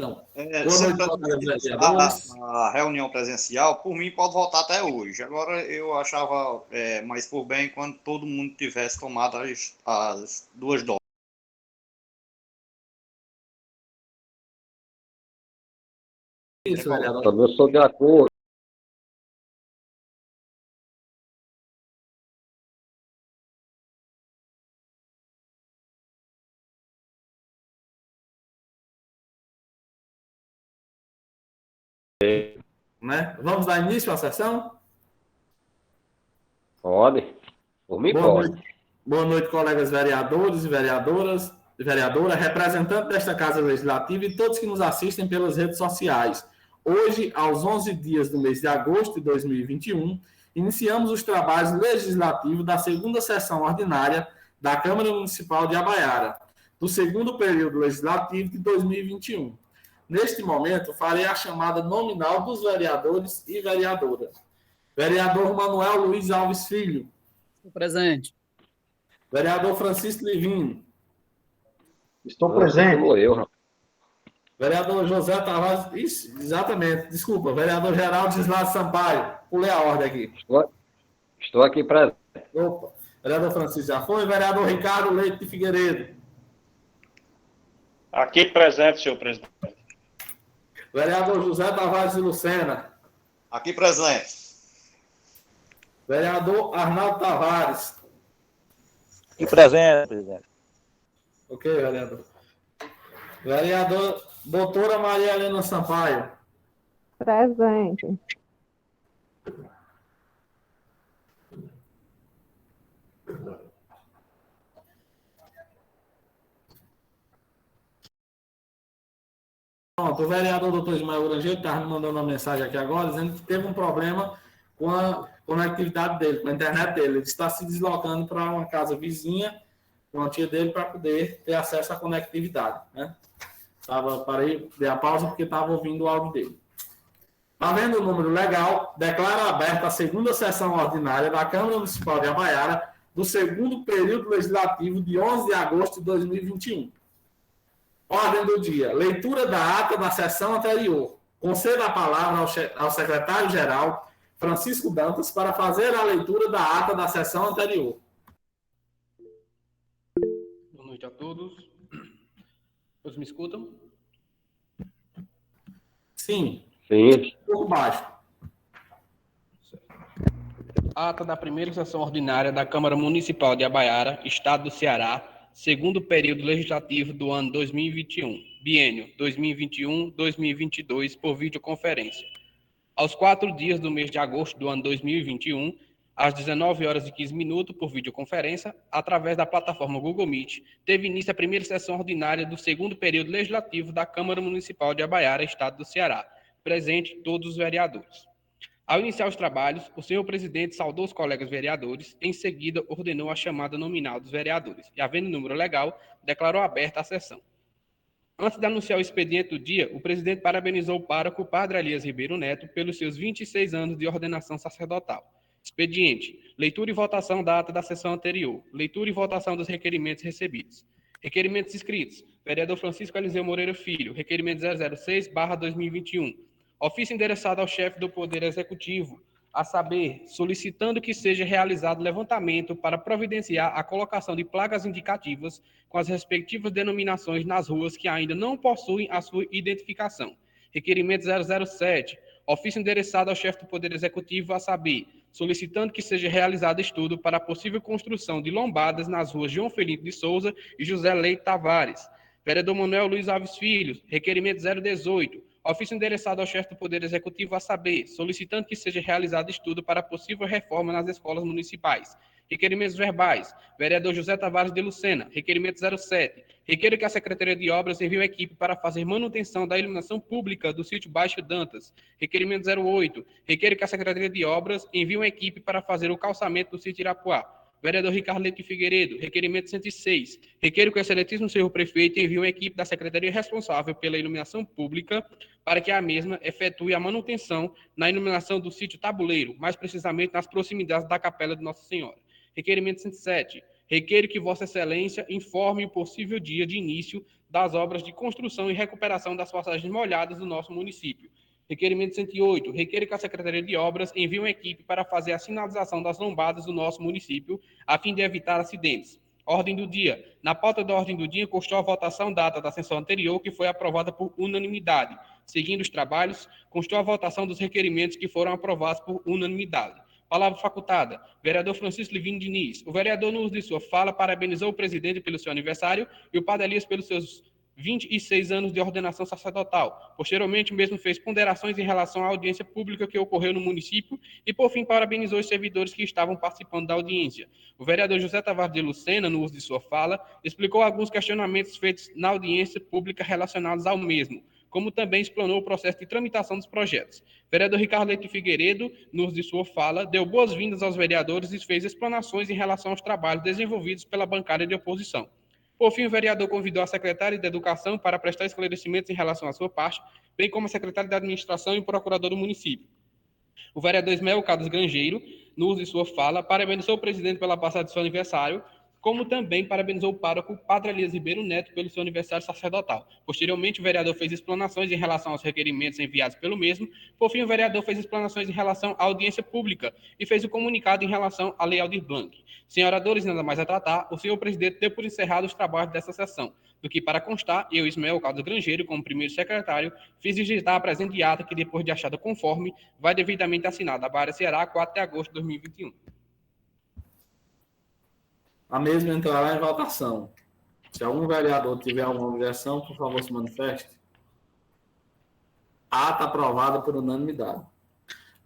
Então, boa noite, colegas vereadores. A reunião presencial, por mim, pode voltar até hoje. Agora, eu achava mais por bem quando todo mundo tivesse tomado as 2 doses. Isso, vereador. Eu sou de acordo. Né? Vamos dar início à sessão? Pode. Por mim, pode. Boa noite, colegas vereadores e vereadoras, vereadora, representante desta Casa Legislativa e todos que nos assistem pelas redes sociais. Hoje, aos 11 dias do mês de agosto de 2021, iniciamos os trabalhos legislativos da segunda sessão ordinária da Câmara Municipal de Abaiara, do segundo período legislativo de 2021. Neste momento, farei a chamada nominal dos vereadores e vereadoras. Vereador Manuel Luiz Alves Filho. Presente. Vereador Francisco Livino. Estou presente. Vereador José Tavares. Isso, exatamente. Desculpa. Vereador Geraldo Gislado Sampaio. Pulei a ordem aqui. Estou aqui presente. Opa. Vereador Francisco já foi. Vereador Ricardo Leite de Figueiredo. Aqui presente, senhor presidente. Vereador José Tavares de Lucena. Aqui presente. Vereador Arnaldo Tavares. Aqui presente, presidente. Ok, vereador. Vereador doutora Maria Helena Sampaio. Presente. Pronto, o vereador doutor Ismael Grangeiro estava me mandando uma mensagem aqui agora, dizendo que teve um problema com a conectividade dele, com a internet dele. Ele está se deslocando para uma casa vizinha, com a tia dele, para poder ter acesso à conectividade. Né? Parei, dei a pausa porque estava ouvindo o áudio dele. Havendo o número legal, declaro aberta a segunda sessão ordinária da Câmara Municipal de Abaiara, do segundo período legislativo de 11 de agosto de 2021. Ordem do dia. Leitura da ata da sessão anterior. Concedo a palavra ao secretário-geral, Francisco Dantas, para fazer a leitura da ata da sessão anterior. Boa noite a todos. Todos me escutam? Sim. Sim. Um pouco baixo. Ata da primeira sessão ordinária da Câmara Municipal de Abaiara, Estado do Ceará, segundo período legislativo do ano 2021, biênio 2021-2022, por videoconferência. Aos 4 dias do mês de agosto do ano 2021, às 19h15, por videoconferência, através da plataforma Google Meet, teve início a primeira sessão ordinária do segundo período legislativo da Câmara Municipal de Abaiara, Estado do Ceará. Presente todos os vereadores. Ao iniciar os trabalhos, o senhor presidente saudou os colegas vereadores, em seguida ordenou a chamada nominal dos vereadores e, havendo número legal, declarou aberta a sessão. Antes de anunciar o expediente do dia, o presidente parabenizou o pároco Padre Elias Ribeiro Neto pelos seus 26 anos de ordenação sacerdotal. Expediente: leitura e votação da ata da sessão anterior. Leitura e votação dos requerimentos recebidos. Requerimentos escritos: vereador Francisco Eliseu Moreira Filho, requerimento 006/2021. Ofício endereçado ao chefe do Poder Executivo, a saber, solicitando que seja realizado levantamento para providenciar a colocação de placas indicativas com as respectivas denominações nas ruas que ainda não possuem a sua identificação. Requerimento 007. Ofício endereçado ao chefe do Poder Executivo, a saber, solicitando que seja realizado estudo para a possível construção de lombadas nas ruas João Felipe de Souza e José Leite Tavares. Vereador Manuel Luiz Alves Filho, requerimento 018. Ofício endereçado ao chefe do Poder Executivo, a saber, solicitando que seja realizado estudo para possível reforma nas escolas municipais. Requerimentos verbais. Vereador José Tavares de Lucena, requerimento 07. Requeiro que a Secretaria de Obras envie uma equipe para fazer manutenção da iluminação pública do sítio Baixo Dantas. Requerimento 08. Requeiro que a Secretaria de Obras envie uma equipe para fazer o calçamento do sítio Irapuá. Vereador Ricardo Leite Figueiredo, requerimento 106. Requeiro que o excelentíssimo senhor prefeito envie uma equipe da secretaria responsável pela iluminação pública para que a mesma efetue a manutenção na iluminação do sítio Tabuleiro, mais precisamente nas proximidades da Capela de Nossa Senhora. Requerimento 107. requeiro que Vossa Excelência informe o possível dia de início das obras de construção e recuperação das passagens molhadas do nosso município. Requerimento 108. Requeiro que a Secretaria de Obras envie uma equipe para fazer a sinalização das lombadas do nosso município, a fim de evitar acidentes. Ordem do dia. Na pauta da ordem do dia constou a votação data da sessão anterior, que foi aprovada por unanimidade. Seguindo os trabalhos, constou a votação dos requerimentos que foram aprovados por unanimidade. Palavra facultada. Vereador Francisco Livino Diniz. O vereador, no uso de sua fala, parabenizou o presidente pelo seu aniversário e o padre Elias pelos seus 26 anos de ordenação sacerdotal. Posteriormente, o mesmo fez ponderações em relação à audiência pública que ocorreu no município e, por fim, parabenizou os servidores que estavam participando da audiência. O vereador José Tavares de Lucena, no uso de sua fala, explicou alguns questionamentos feitos na audiência pública relacionados ao mesmo, como também explanou o processo de tramitação dos projetos. O vereador Ricardo Leite Figueiredo, no uso de sua fala, deu boas-vindas aos vereadores e fez explanações em relação aos trabalhos desenvolvidos pela bancada de oposição. Por fim, o vereador convidou a secretária de Educação para prestar esclarecimentos em relação à sua parte, bem como a secretária de Administração e o procurador do município. O vereador Ismael Carlos Grangeiro, no uso de sua fala, parabenizou o presidente pela passagem de seu aniversário, como também parabenizou o pároco Padre Elias Ribeiro Neto pelo seu aniversário sacerdotal. Posteriormente, o vereador fez explanações em relação aos requerimentos enviados pelo mesmo. Por fim, o vereador fez explanações em relação à audiência pública e fez o comunicado em relação à Lei Aldir Blanc. Sem oradores, nada mais a tratar, o senhor presidente deu por encerrado os trabalhos dessa sessão, do que, para constar, eu, Ismael Carlos Grangeiro, como primeiro secretário, fiz digitar a presente ata que, depois de achada conforme, vai devidamente assinada. Bahia, Ceará, 4 de agosto de 2021. A mesma entrará em votação. Se algum vereador tiver alguma objeção, por favor, se manifeste. Ata aprovada por unanimidade.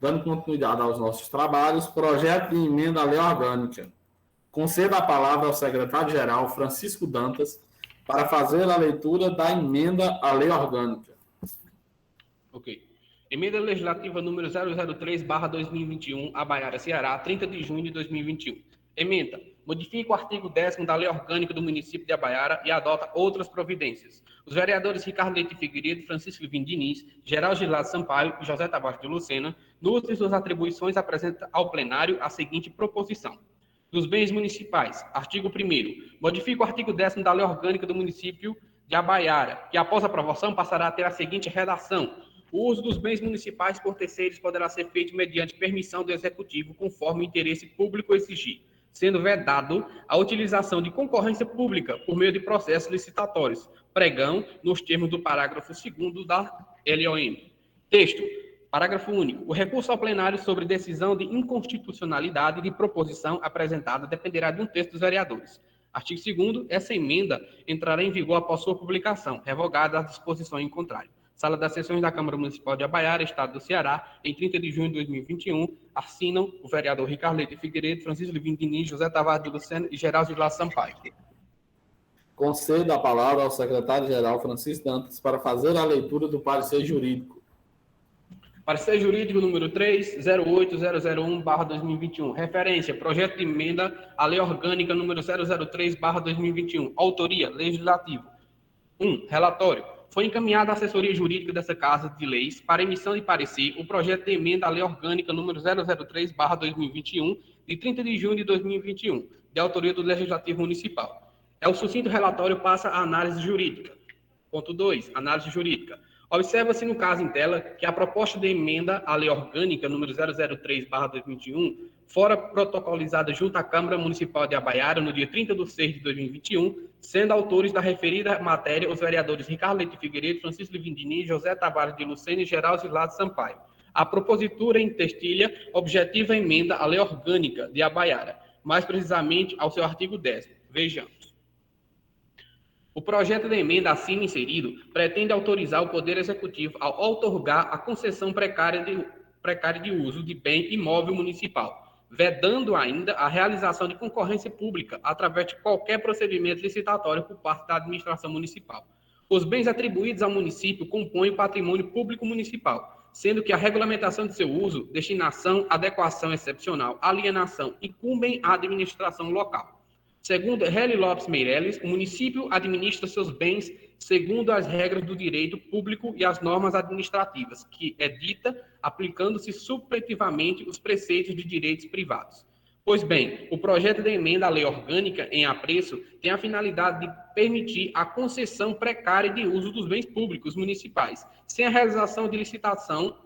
Dando continuidade aos nossos trabalhos, projeto de emenda à lei orgânica. Conceda a palavra ao secretário-geral Francisco Dantas para fazer a leitura da emenda à lei orgânica. Ok. Emenda legislativa número 003/2021, Abaiara, Ceará, 30 de junho de 2021. Emenda. Modifica o artigo 10º da Lei Orgânica do município de Abaiara e adota outras providências. Os vereadores Ricardo Leite Figueiredo, Francisco Livino Diniz, Geraldo Gilado Sampaio e José Tavares de Lucena, no uso de suas atribuições, apresenta ao plenário a seguinte proposição. Dos bens municipais. Artigo 1º. Modifica o artigo 10º da Lei Orgânica do município de Abaiara, que após aprovação passará a ter a seguinte redação. O uso dos bens municipais por terceiros poderá ser feito mediante permissão do Executivo, conforme o interesse público exigir, sendo vedado a utilização de concorrência pública por meio de processos licitatórios, pregão nos termos do parágrafo 2º da LOM. Texto. Parágrafo único. O recurso ao plenário sobre decisão de inconstitucionalidade de proposição apresentada dependerá de um texto dos vereadores. Artigo 2º. Essa emenda entrará em vigor após sua publicação, revogada as disposições em contrário. Sala das Sessões da Câmara Municipal de Abaiara, Estado do Ceará, em 30 de junho de 2021, assinam o vereador Ricardo Leite Figueiredo, Francisco Livino Diniz, José Tavares de Lucena e Geraldo Gilado Sampaio. Concedo a palavra ao secretário-geral Francisco Dantas para fazer a leitura do parecer jurídico. Parecer jurídico número 308001/2021. Referência, projeto de emenda à Lei Orgânica número 003/2021. Autoria, legislativo. 1. Relatório. Foi encaminhada à assessoria jurídica dessa Casa de Leis para emissão de parecer o projeto de emenda à Lei Orgânica número 003/2021, de 30 de junho de 2021, de autoria do Legislativo Municipal. O sucinto relatório passa à análise jurídica. Ponto 2. Análise jurídica. Observa-se no caso em tela que a proposta de emenda à Lei Orgânica número 003/2021 fora protocolizada junto à Câmara Municipal de Abaiara no dia 30 de 6 de 2021, sendo autores da referida matéria os vereadores Ricardo Leite Figueiredo, Francisco Livino Diniz, José Tavares de Lucena e Geraldo Gilado Sampaio. A propositura intestilha objetiva emenda à Lei Orgânica de Abaiara, mais precisamente ao seu artigo 10º. Vejamos. O projeto de emenda assim inserido pretende autorizar o Poder Executivo a outorgar a concessão precária de uso de bem imóvel municipal, vedando ainda a realização de concorrência pública através de qualquer procedimento licitatório por parte da administração municipal. Os bens atribuídos ao município compõem o patrimônio público municipal, sendo que a regulamentação de seu uso, destinação, adequação excepcional, alienação incumbem à administração local. Segundo Heli Lopes Meirelles, o município administra seus bens segundo as regras do direito público e as normas administrativas, que edita aplicando-se supletivamente os preceitos de direitos privados. Pois bem, o projeto de emenda à lei orgânica em apreço tem a finalidade de permitir a concessão precária de uso dos bens públicos municipais, sem a realização de licitação,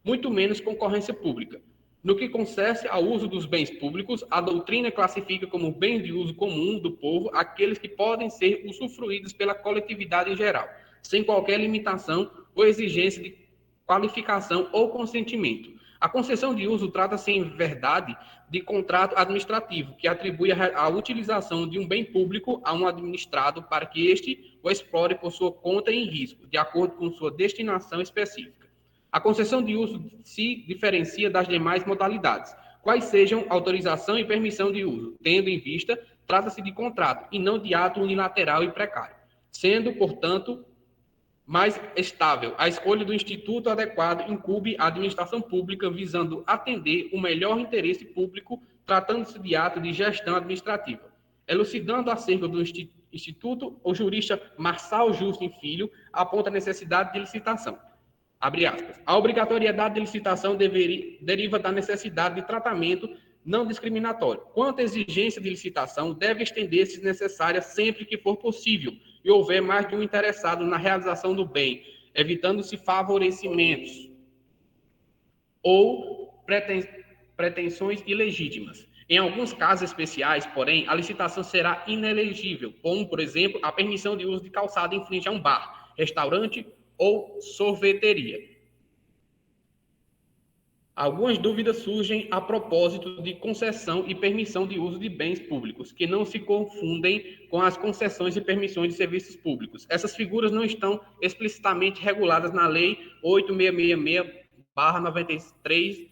muito menos concorrência pública. No que concerne ao uso dos bens públicos, a doutrina classifica como bens de uso comum do povo aqueles que podem ser usufruídos pela coletividade em geral, sem qualquer limitação ou exigência de qualificação ou consentimento. A concessão de uso trata-se, em verdade, de contrato administrativo, que atribui a utilização de um bem público a um administrado para que este o explore por sua conta e em risco, de acordo com sua destinação específica. A concessão de uso se diferencia das demais modalidades, quais sejam autorização e permissão de uso, tendo em vista, trata-se de contrato e não de ato unilateral e precário, sendo, portanto, mais estável. A escolha do instituto adequado incumbe a administração pública visando atender o melhor interesse público, tratando-se de ato de gestão administrativa. Elucidando acerca do instituto, o jurista Marçal Justin Filho aponta a necessidade de licitação. Abre aspas. A obrigatoriedade de licitação deriva da necessidade de tratamento não discriminatório. Quanto à exigência de licitação, deve estender-se necessária sempre que for possível e houver mais de um interessado na realização do bem, evitando-se favorecimentos ou pretensões ilegítimas. Em alguns casos especiais, porém, a licitação será inelegível, como, por exemplo, a permissão de uso de calçada em frente a um bar, restaurante ou sorveteria. Algumas dúvidas surgem a propósito de concessão e permissão de uso de bens públicos, que não se confundem com as concessões e permissões de serviços públicos. Essas figuras não estão explicitamente reguladas na Lei 8666/93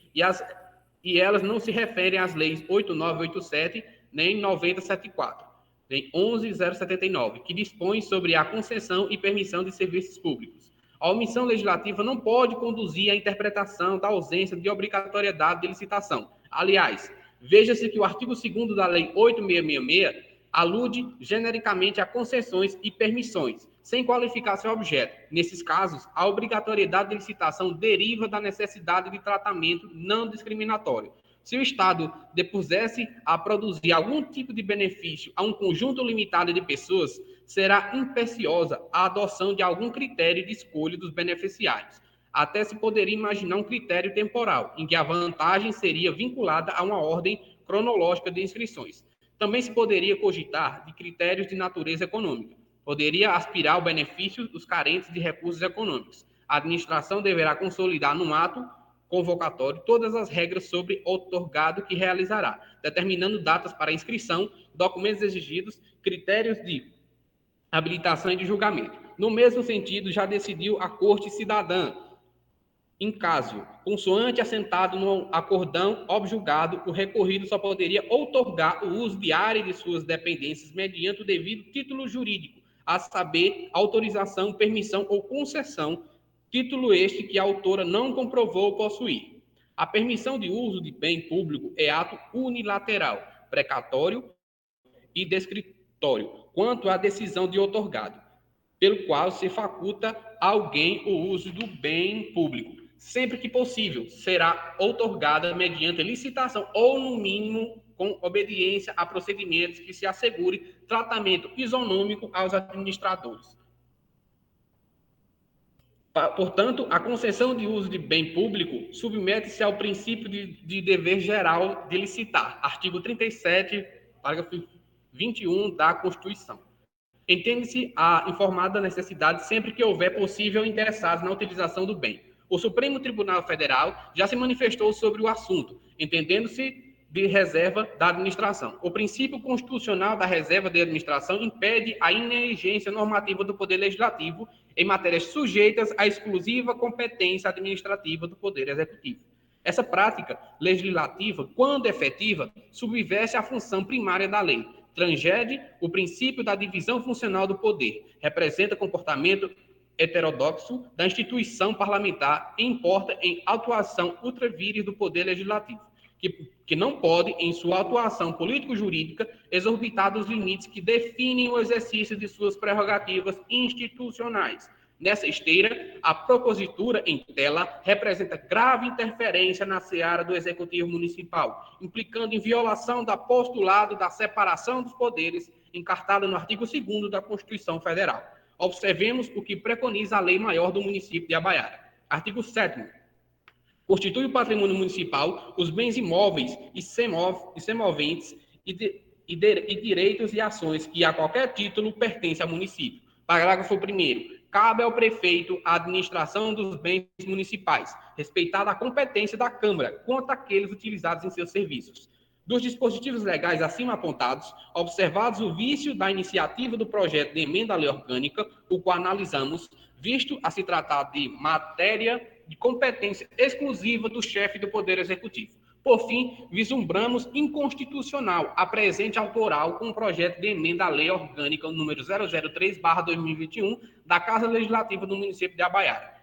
e elas não se referem às leis 8987 nem 9074, nem 11079, que dispõem sobre a concessão e permissão de serviços públicos. A omissão legislativa não pode conduzir à interpretação da ausência de obrigatoriedade de licitação. Aliás, veja-se que o artigo 2º da Lei 8666 alude genericamente a concessões e permissões, sem qualificar seu objeto. Nesses casos, a obrigatoriedade de licitação deriva da necessidade de tratamento não discriminatório. Se o Estado depusesse a produzir algum tipo de benefício a um conjunto limitado de pessoas, será impeciosa a adoção de algum critério de escolha dos beneficiários. Até se poderia imaginar um critério temporal, em que a vantagem seria vinculada a uma ordem cronológica de inscrições. Também se poderia cogitar de critérios de natureza econômica. Poderia aspirar ao benefício dos carentes de recursos econômicos. A administração deverá consolidar num ato convocatório todas as regras sobre o outorgado que realizará, determinando datas para inscrição, documentos exigidos, critérios de habilitação e de julgamento. No mesmo sentido, já decidiu a Corte Cidadã, em caso consoante assentado no acordão objulgado, o recorrido só poderia outorgar o uso de área de suas dependências mediante o devido título jurídico, a saber, autorização, permissão ou concessão, título este que a autora não comprovou possuir. A permissão de uso de bem público é ato unilateral, precatório e descritório, quanto à decisão de outorgado, pelo qual se faculta a alguém o uso do bem público. Sempre que possível, será outorgada mediante licitação ou, no mínimo, com obediência a procedimentos que se assegure tratamento isonômico aos administradores. Portanto, a concessão de uso de bem público submete-se ao princípio de dever geral de licitar, artigo 37, parágrafo 21 da Constituição. Entende-se a informada necessidade sempre que houver possível interessados na utilização do bem. O Supremo Tribunal Federal já se manifestou sobre o assunto, entendendo-se de reserva da administração. O princípio constitucional da reserva de administração impede a inergência normativa do Poder Legislativo em matérias sujeitas à exclusiva competência administrativa do Poder Executivo. Essa prática legislativa, quando efetiva, subverte a função primária da lei, transgrede o princípio da divisão funcional do poder, representa comportamento heterodoxo da instituição parlamentar e importa em atuação ultravires do Poder Legislativo, que não pode, em sua atuação político-jurídica, exorbitar dos limites que definem o exercício de suas prerrogativas institucionais, Nessa esteira, a propositura em tela representa grave interferência na seara do Executivo Municipal, implicando em violação do postulado da separação dos poderes encartada no artigo 2º da Constituição Federal. Observemos o que preconiza a Lei Maior do município de Abaiara. Artigo 7º. Constitui o patrimônio municipal os bens imóveis e semoventes e direitos e ações que a qualquer título pertencem ao município. Parágrafo 1º. Cabe ao prefeito a administração dos bens municipais, respeitada a competência da Câmara quanto àqueles utilizados em seus serviços. Dos dispositivos legais acima apontados, observados o vício da iniciativa do projeto de emenda à lei orgânica, o qual analisamos, visto a se tratar de matéria de competência exclusiva do chefe do Poder Executivo. Por fim, vislumbramos inconstitucional a presente autoral com o projeto de emenda à lei orgânica número 003/2021 da Casa Legislativa do município de Abaiara.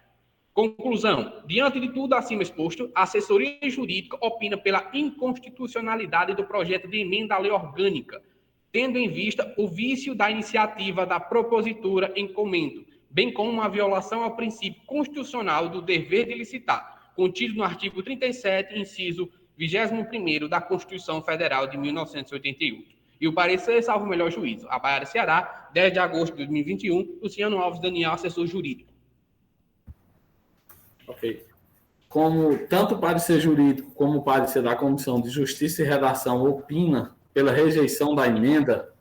Conclusão. Diante de tudo acima exposto, a assessoria jurídica opina pela inconstitucionalidade do projeto de emenda à lei orgânica, tendo em vista o vício da iniciativa da propositura em comento, bem como uma violação ao princípio constitucional do dever de licitar, contido no artigo 37, inciso 21º da Constituição Federal de 1988. E o parecer, salvo o melhor juízo. Abaiara, Ceará, 10 de agosto de 2021, Luciano Alves Daniel, assessor jurídico. Ok. Como tanto o parecer jurídico como o parecer da Comissão de Justiça e Redação opina pela rejeição da emenda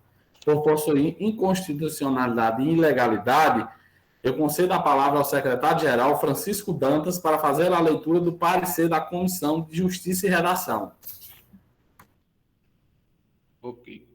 por possuir inconstitucionalidade e ilegalidade, eu concedo a palavra ao secretário-geral Francisco Dantas para fazer a leitura do parecer da Comissão de Justiça e Redação. Ok.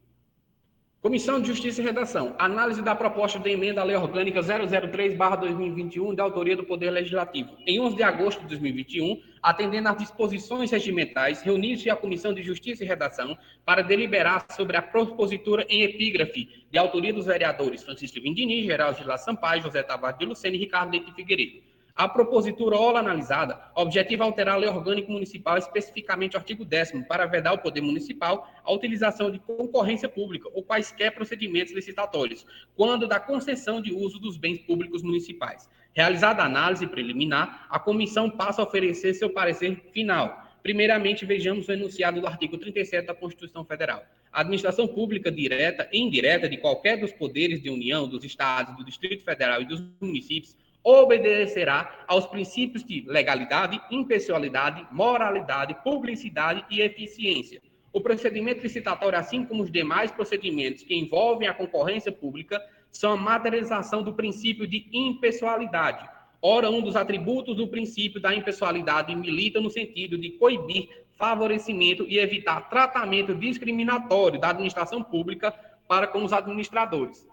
Comissão de Justiça e Redação. Análise da proposta de emenda à Lei Orgânica 003/2021, de autoria do Poder Legislativo. Em 11 de agosto de 2021, atendendo às disposições regimentais, reuniu-se a Comissão de Justiça e Redação para deliberar sobre a propositura em epígrafe, de autoria dos vereadores Francisco Vindini, Geraldo Gila Sampaio, José Tavares de Lucena e Ricardo Leite Figueiredo. A propositura ola analisada objetiva alterar a Lei Orgânica Municipal, especificamente o artigo 10º, para vedar ao Poder Municipal a utilização de concorrência pública ou quaisquer procedimentos licitatórios, quando da concessão de uso dos bens públicos municipais. Realizada a análise preliminar, a comissão passa a oferecer seu parecer final. Primeiramente, vejamos o enunciado do artigo 37 da Constituição Federal. A administração pública direta e indireta de qualquer dos poderes de União, dos Estados, do Distrito Federal e dos municípios obedecerá aos princípios de legalidade, impessoalidade, moralidade, publicidade e eficiência. O procedimento licitatório, assim como os demais procedimentos que envolvem a concorrência pública, são a materialização do princípio de impessoalidade. Ora, um dos atributos do princípio da impessoalidade milita no sentido de coibir favorecimento e evitar tratamento discriminatório da administração pública para com os administradores,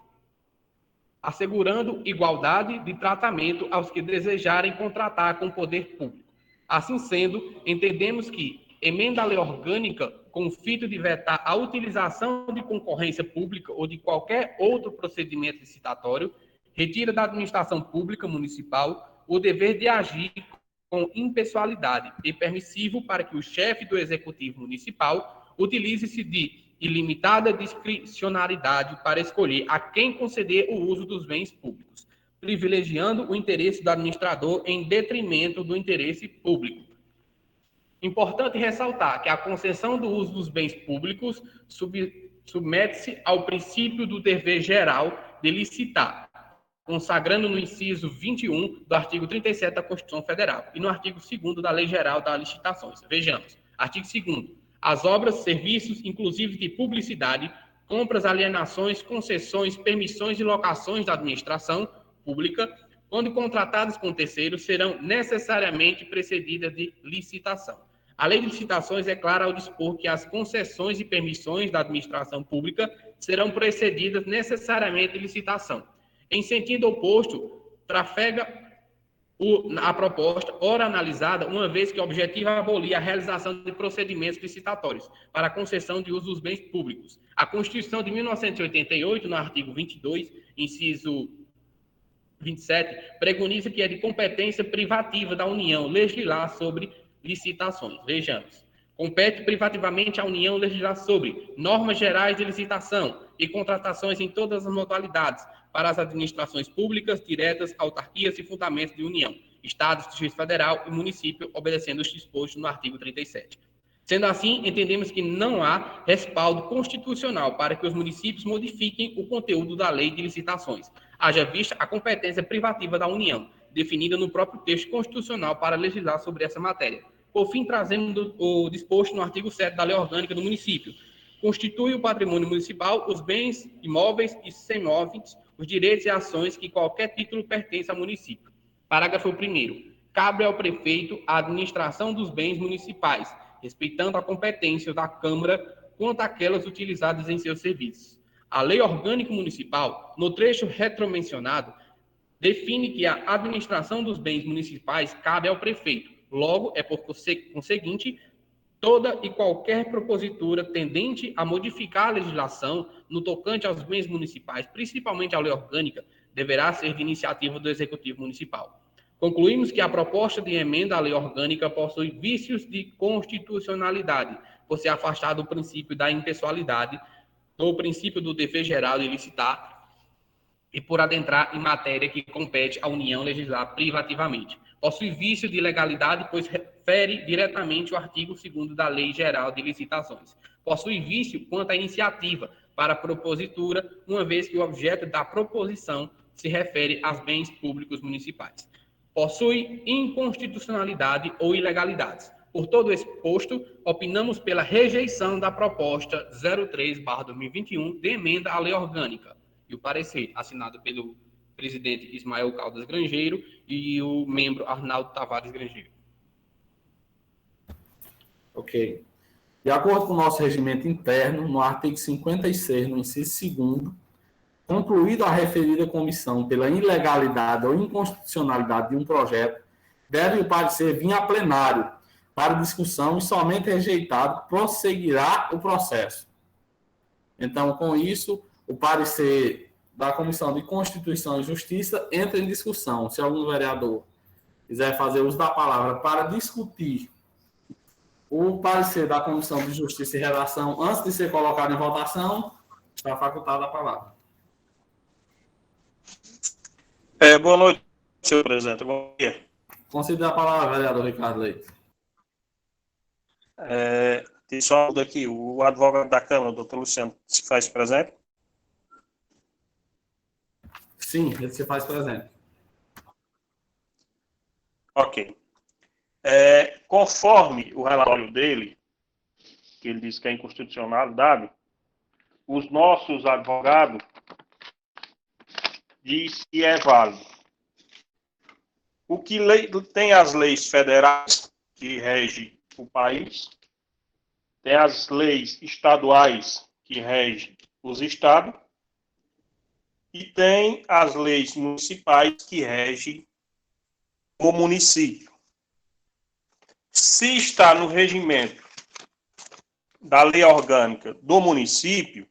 assegurando igualdade de tratamento aos que desejarem contratar com o poder público. Assim sendo, entendemos que emenda à lei orgânica com o fito de vetar a utilização de concorrência pública ou de qualquer outro procedimento licitatório retira da administração pública municipal o dever de agir com impessoalidade e permissivo para que o chefe do Executivo Municipal utilize-se de ilimitada discricionariedade para escolher a quem conceder o uso dos bens públicos, privilegiando o interesse do administrador em detrimento do interesse público. Importante ressaltar que a concessão do uso dos bens públicos submete-se ao princípio do dever geral de licitar, consagrando no inciso 21 do artigo 37 da Constituição Federal e no artigo 2º da Lei Geral das Licitações. Vejamos, artigo 2º. As obras, serviços, inclusive de publicidade, compras, alienações, concessões, permissões e locações da administração pública, quando contratadas com terceiros, serão necessariamente precedidas de licitação. A Lei de Licitações é clara ao dispor que as concessões e permissões da administração pública serão precedidas necessariamente de licitação. Em sentido oposto, trafega a proposta, ora analisada, uma vez que o objetivo é abolir a realização de procedimentos licitatórios para a concessão de uso dos bens públicos. A Constituição de 1988, no artigo 22, inciso 27, preconiza que é de competência privativa da União legislar sobre licitações. Vejamos. Compete privativamente à União legislar sobre normas gerais de licitação e contratações em todas as modalidades, para as administrações públicas, diretas, autarquias e fundamentos de União, Estado, Distrito Federal e município, obedecendo os dispostos no artigo 37. Sendo assim, entendemos que não há respaldo constitucional para que os municípios modifiquem o conteúdo da lei de licitações, haja vista a competência privativa da União, definida no próprio texto constitucional para legislar sobre essa matéria. Por fim, trazendo o disposto no artigo 7 da Lei Orgânica do Município, constitui o patrimônio municipal os bens imóveis e semimóveis, os direitos e ações que qualquer título pertence ao município. Parágrafo 1º. Cabe ao prefeito a administração dos bens municipais, respeitando a competência da Câmara quanto àquelas utilizadas em seus serviços. A Lei Orgânica Municipal, no trecho retromencionado, define que a administração dos bens municipais cabe ao prefeito. Logo, é por conseguinte, toda e qualquer propositura tendente a modificar a legislação no tocante aos bens municipais, principalmente à lei orgânica, deverá ser de iniciativa do Executivo Municipal. Concluímos que a proposta de emenda à lei orgânica possui vícios de constitucionalidade, por se afastar do princípio da impessoalidade, do princípio do dever geral de licitar e por adentrar em matéria que compete à União legislar privativamente. Possui vício de legalidade, pois refere diretamente o artigo 2º da Lei Geral de Licitações. Possui vício quanto à iniciativa para a propositura, uma vez que o objeto da proposição se refere aos bens públicos municipais. Possui inconstitucionalidade ou ilegalidades. Por todo exposto, opinamos pela rejeição da proposta 03/2021 de emenda à lei orgânica. E o parecer assinado pelo presidente Ismael Caldas Grangeiro e o membro Arnaldo Tavares Grangeiro. Ok. De acordo com o nosso regimento interno, no artigo 56, no inciso 2º, concluída a referida comissão pela ilegalidade ou inconstitucionalidade de um projeto, deve o parecer vir a plenário para discussão e somente rejeitado prosseguirá o processo. Então, com isso, o parecer da Comissão de Constituição e Justiça entra em discussão. Se algum vereador quiser fazer uso da palavra para discutir o parecer da Comissão de Justiça e Redação antes de ser colocado em votação, está facultada a palavra. Boa noite, senhor presidente. Bom dia. Conceda a palavra, vereador Ricardo Leite. Tem só aqui, o advogado da Câmara, doutor Luciano, se faz presente? Sim, ele se faz presente. Ok. Conforme o relatório dele, que ele diz que é inconstitucionalidade, os nossos advogados diz que é válido. O que tem as leis federais que regem o país, tem as leis estaduais que regem os estados, e tem as leis municipais que regem o município. Se está no regimento da lei orgânica do município,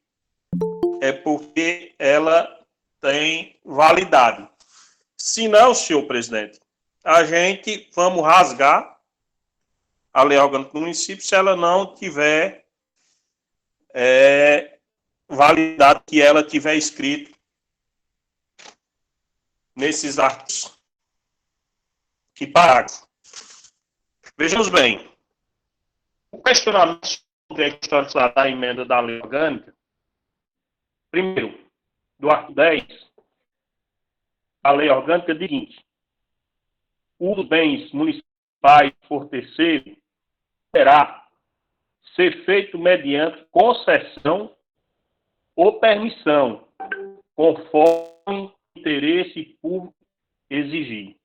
é porque ela tem validade. Se não, senhor presidente, a gente vamos rasgar a lei orgânica do município se ela não tiver validade, que ela tiver escrito nesses artigos e parágrafos. Vejamos bem, o questionamento sobre a inconstitucionalidade da emenda da lei orgânica, primeiro, do artigo 10, a lei orgânica diz o seguinte: os bens municipais por terceiro poderá ser feito mediante concessão ou permissão, conforme o interesse público exigir.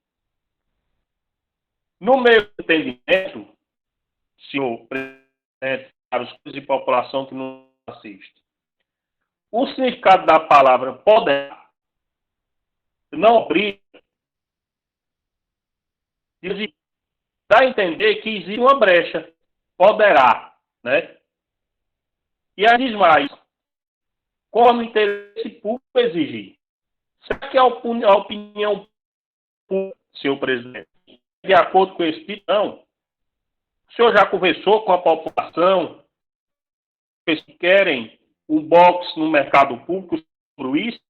No meu entendimento, senhor presidente, para os de população que não assiste, o significado da palavra poderá não obriga, dá a entender que existe uma brecha, poderá, né? E aí diz mais, como o interesse público exigir. Será que a opinião pública, senhor presidente, de acordo com esse tipo? Não. O senhor já conversou com a população que querem um box no mercado público sobre isso?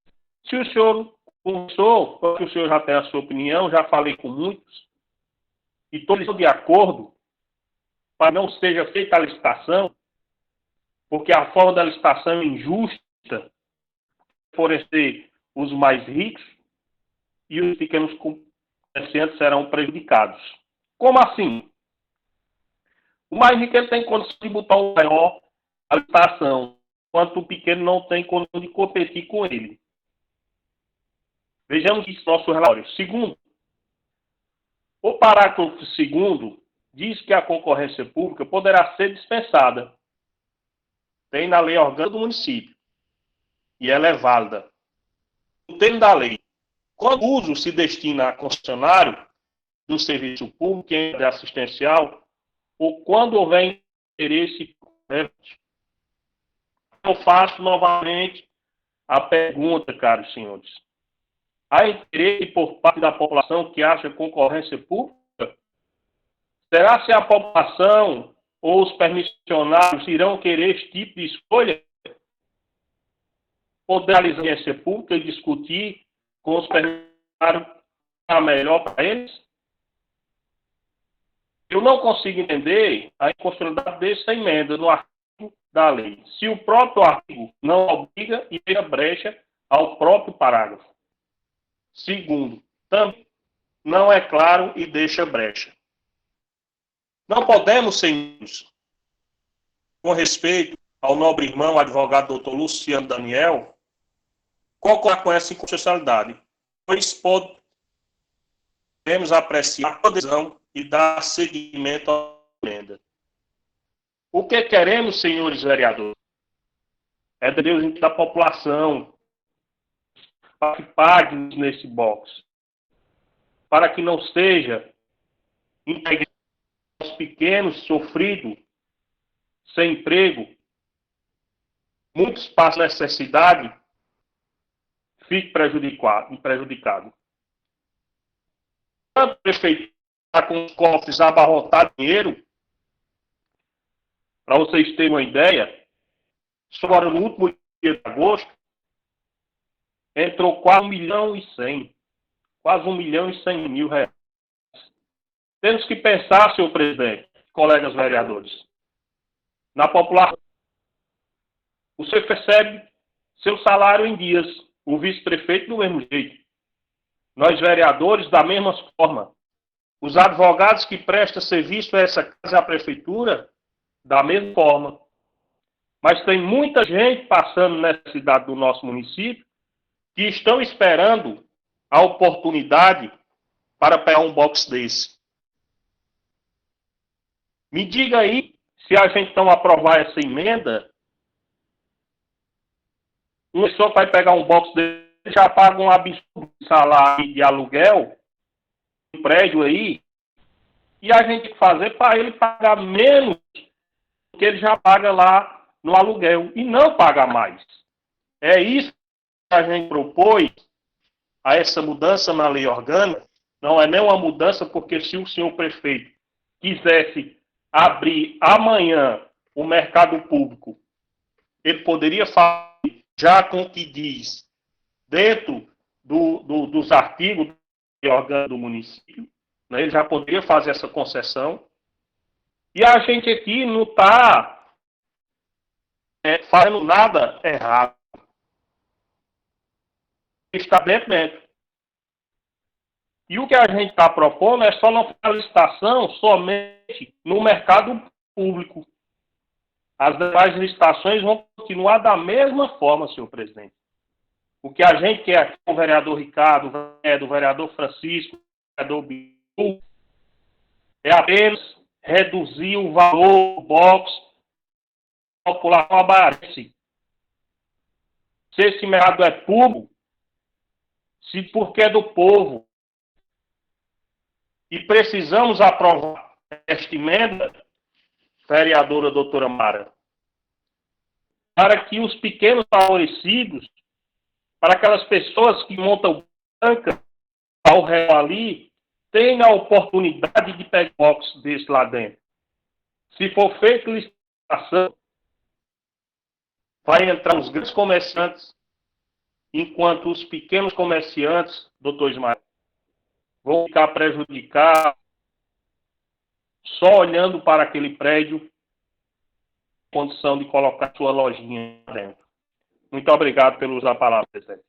Se o senhor conversou, porque o senhor já tem a sua opinião, já falei com muitos, e todos estão de acordo para não seja feita a licitação, porque a forma da licitação é injusta, favorecer os mais ricos e os pequenos comerciantes serão prejudicados. Como assim? O mais rico ele tem condição de botar o maior a licitação, enquanto o pequeno não tem condição de competir com ele. Vejamos isso no nosso relatório. Segundo, o parágrafo 2º diz que a concorrência pública poderá ser dispensada. Tem na lei orgânica do município. E ela é válida. No termo da lei, quando o uso se destina a concessionário do serviço público e assistencial, ou quando houver interesse relevante. Eu faço novamente a pergunta, caros senhores. Há interesse por parte da população que acha concorrência pública? Será se a população ou os permissionários irão querer esse tipo de escolha? Poder realizar a audiência pública e discutir com os permissionários a melhor para eles? Eu não consigo entender a inconstitucionalidade dessa emenda no artigo da lei, se o próprio artigo não obriga e deixa brecha ao próprio parágrafo. Segundo, também não é claro e deixa brecha. Não podemos, senhores, com respeito ao nobre irmão advogado doutor Luciano Daniel, concordar com essa inconstitucionalidade, pois podemos apreciar a decisão e dar seguimento à emenda. O que queremos, senhores vereadores, é Deus da população para que pague nesse box, para que não seja integrado aos pequenos sofridos, sem emprego, muitos passam necessidade, fique prejudicado. Tanto o prefeito está com os cofres abarrotados de dinheiro, para vocês terem uma ideia, só agora no último dia de agosto, entrou quase 1 milhão e 100. Quase 1 milhão e 100 mil reais. Temos que pensar, senhor presidente, colegas vereadores, na população. Você recebe seu salário em dias, o vice-prefeito do mesmo jeito. Nós, vereadores, da mesma forma. Os advogados que prestam serviço a essa casa e à prefeitura, da mesma forma. Mas tem muita gente passando nessa cidade do nosso município que estão esperando a oportunidade para pegar um box desse. Me diga aí, se a gente não aprovar essa emenda, uma pessoa vai pegar um box desse, já paga um absurdo salário de aluguel, um prédio aí, e a gente tem que fazer para ele pagar menos do que ele já paga lá no aluguel, e não pagar mais. É isso que a gente propôs a essa mudança na lei orgânica. Não é nem uma mudança, porque se o senhor prefeito quisesse abrir amanhã o mercado público, ele poderia fazer já com o que diz dentro dos artigos de orgânico do município, né? Ele já poderia fazer essa concessão. E a gente aqui não está fazendo nada errado. Está dentro. E o que a gente está propondo é só não fazer a licitação somente no mercado público. As demais licitações vão continuar da mesma forma, senhor presidente. O que a gente quer aqui, o vereador Ricardo, do vereador Francisco, do vereador Bilu, é apenas reduzir o valor do box da população abarense. Se esse mercado é público, se porque é do povo, e precisamos aprovar esta emenda, vereadora doutora Mara, para que os pequenos favorecidos, para aquelas pessoas que montam banca ao redor ali, tenham a oportunidade de pegar box desse lá dentro. Se for feita licitação, vai entrar os grandes comerciantes enquanto os pequenos comerciantes, doutor Ismael, vão ficar prejudicados só olhando para aquele prédio, condição de colocar sua lojinha dentro. Muito obrigado pelo uso da palavra, presidente.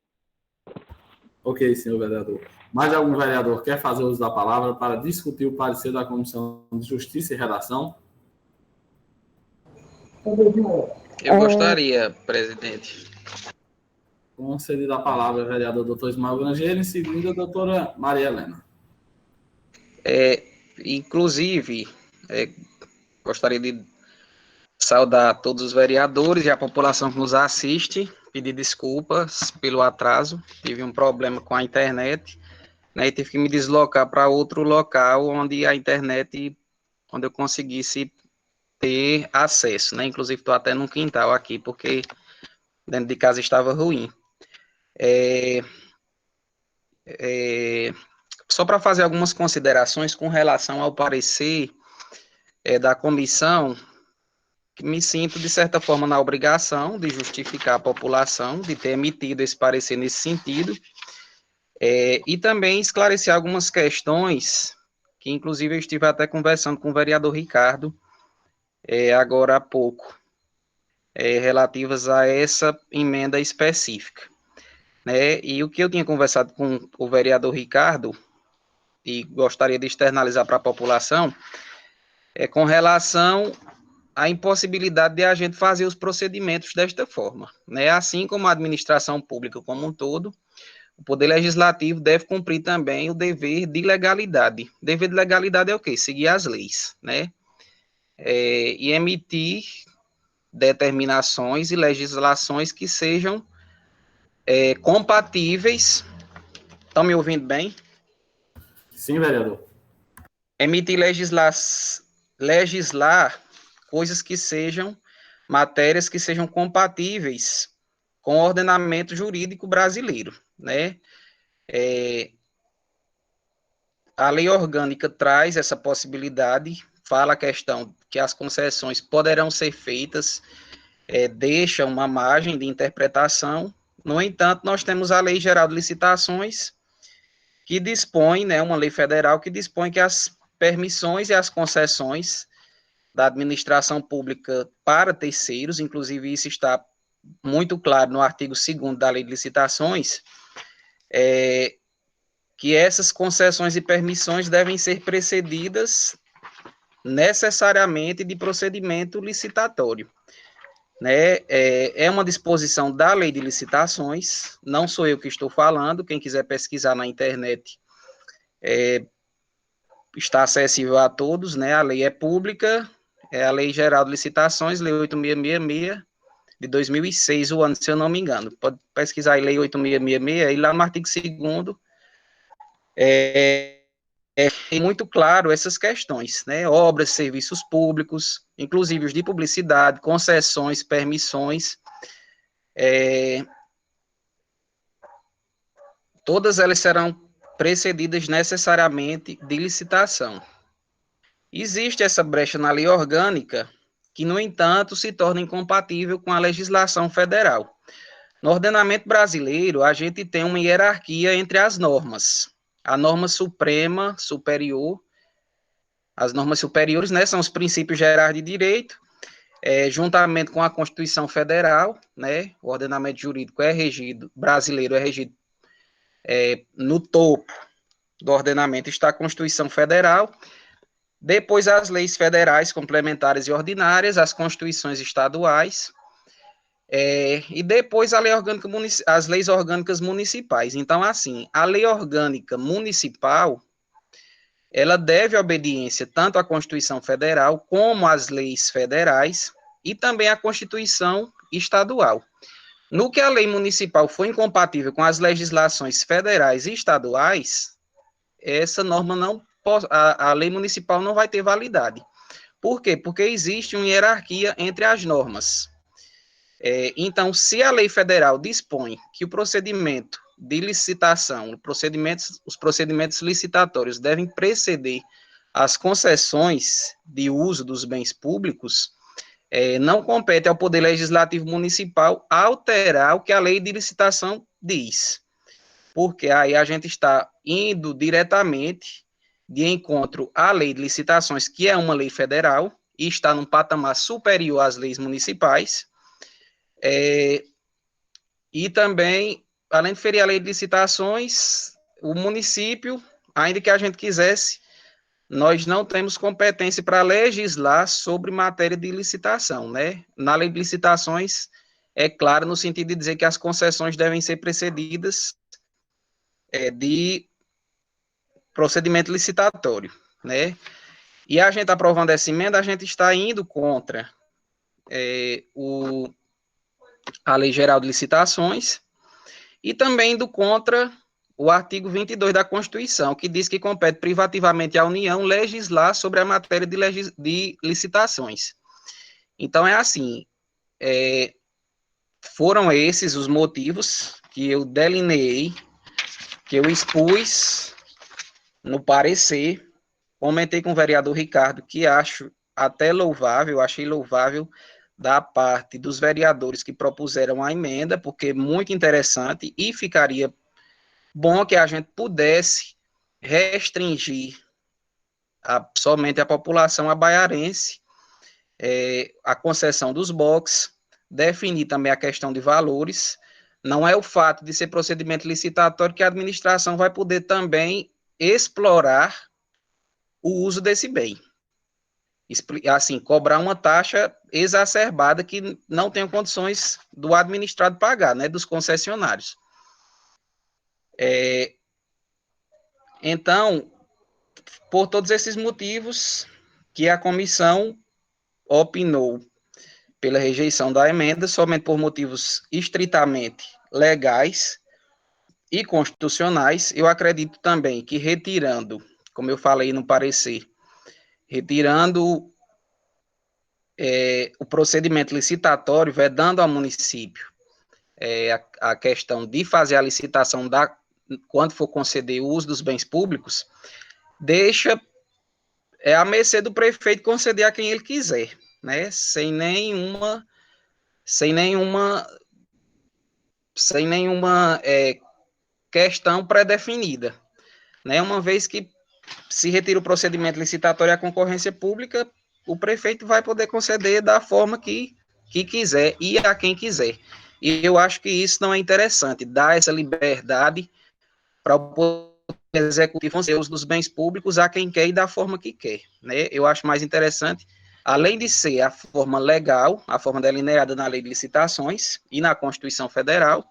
Ok, senhor vereador. Mais algum vereador quer fazer uso da palavra para discutir o parecer da Comissão de Justiça e Redação? Eu gostaria, presidente. Concedida a palavra ao vereador doutor Ismael Grangeiro, em seguida a doutora Maria Helena. Inclusive, gostaria de saudar todos os vereadores e a população que nos assiste, pedir desculpas pelo atraso, tive um problema com a internet, né, e tive que me deslocar para outro local onde a internet, onde eu conseguisse ter acesso, né, inclusive estou até no quintal aqui, porque dentro de casa estava ruim. Só para fazer algumas considerações com relação ao parecer da comissão, que me sinto, de certa forma, na obrigação de justificar a população, de ter emitido esse parecer nesse sentido, e também esclarecer algumas questões, que inclusive eu estive até conversando com o vereador Ricardo, agora há pouco, relativas a essa emenda específica. Né? E o que eu tinha conversado com o vereador Ricardo, e gostaria de externalizar para a população, é com relação à impossibilidade de a gente fazer os procedimentos desta forma. Né? Assim como a administração pública como um todo, o Poder Legislativo deve cumprir também o dever de legalidade. O dever de legalidade é o quê? Seguir as leis, né? E emitir determinações e legislações que sejam compatíveis. Estão me ouvindo bem? Sim, vereador. Emitir legislar coisas que sejam, matérias que sejam compatíveis com o ordenamento jurídico brasileiro, né? A lei orgânica traz essa possibilidade, fala a questão que as concessões poderão ser feitas, deixa uma margem de interpretação. No entanto, nós temos a Lei Geral de Licitações, que dispõe, né, uma lei federal que dispõe que as permissões e as concessões da administração pública para terceiros, inclusive isso está muito claro no artigo 2º da Lei de Licitações, que essas concessões e permissões devem ser precedidas necessariamente de procedimento licitatório. Né? É uma disposição da Lei de Licitações, não sou eu que estou falando, quem quiser pesquisar na internet está acessível a todos, né? A lei é pública, é a Lei Geral de Licitações, Lei 8666, de 2006, o ano, se eu não me engano. Pode pesquisar aí, Lei 8666, e lá no artigo 2º, é muito claro essas questões, né? Obras, serviços públicos, inclusive os de publicidade, concessões, permissões, todas elas serão precedidas necessariamente de licitação. Existe essa brecha na lei orgânica, que, no entanto, se torna incompatível com a legislação federal. No ordenamento brasileiro, a gente tem uma hierarquia entre as normas. A norma suprema, superior, as normas superiores, né, são os princípios gerais de direito, juntamente com a Constituição Federal, né, o ordenamento jurídico brasileiro é regido no topo do ordenamento está a Constituição Federal, depois as leis federais complementares e ordinárias, as constituições estaduais, e depois a lei orgânica as leis orgânicas municipais. Então, assim, a lei orgânica municipal, ela deve obediência tanto à Constituição Federal como às leis federais e também à Constituição estadual. No que a lei municipal for incompatível com as legislações federais e estaduais, essa norma não a lei municipal não vai ter validade. Por quê? Porque existe uma hierarquia entre as normas. Então, se a lei federal dispõe que o procedimento de licitação, os procedimentos licitatórios devem preceder as concessões de uso dos bens públicos, não compete ao Poder Legislativo Municipal alterar o que a lei de licitação diz. Porque aí a gente está indo diretamente de encontro à lei de licitações, que é uma lei federal, e está num patamar superior às leis municipais, e também, além de ferir a lei de licitações, o município, ainda que a gente quisesse, nós não temos competência para legislar sobre matéria de licitação, né? Na lei de licitações, é claro, no sentido de dizer que as concessões devem ser precedidas de procedimento licitatório, né? E a gente aprovando essa emenda, a gente está indo contra a Lei Geral de Licitações e também indo contra o artigo 22 da Constituição, que diz que compete privativamente à União legislar sobre a matéria de licitações. Então, é assim, foram esses os motivos que eu delineei, que eu expus no parecer, comentei com o vereador Ricardo, que acho até louvável, achei louvável da parte dos vereadores que propuseram a emenda, porque é muito interessante e ficaria bom que a gente pudesse restringir somente a população abaiarense, a concessão dos boxes, definir também a questão de valores. Não é o fato de ser procedimento licitatório que a administração vai poder também explorar o uso desse bem. Assim, cobrar uma taxa exacerbada que não tem condições do administrado pagar, né, dos concessionários. Então, por todos esses motivos que a comissão opinou pela rejeição da emenda, somente por motivos estritamente legais e constitucionais, eu acredito também que retirando, como eu falei no parecer, retirando o procedimento licitatório, vedando ao município a questão de fazer a licitação quando for conceder o uso dos bens públicos, deixa à mercê do prefeito conceder a quem ele quiser, né? Sem nenhuma questão pré-definida, né? Uma vez que se retira o procedimento licitatório à concorrência pública, o prefeito vai poder conceder da forma que quiser e a quem quiser. E eu acho que isso não é interessante, dar essa liberdade para o poder executivo conceder uso dos bens públicos a quem quer e da forma que quer, né? Eu acho mais interessante, além de ser a forma legal, a forma delineada na lei de licitações e na Constituição Federal,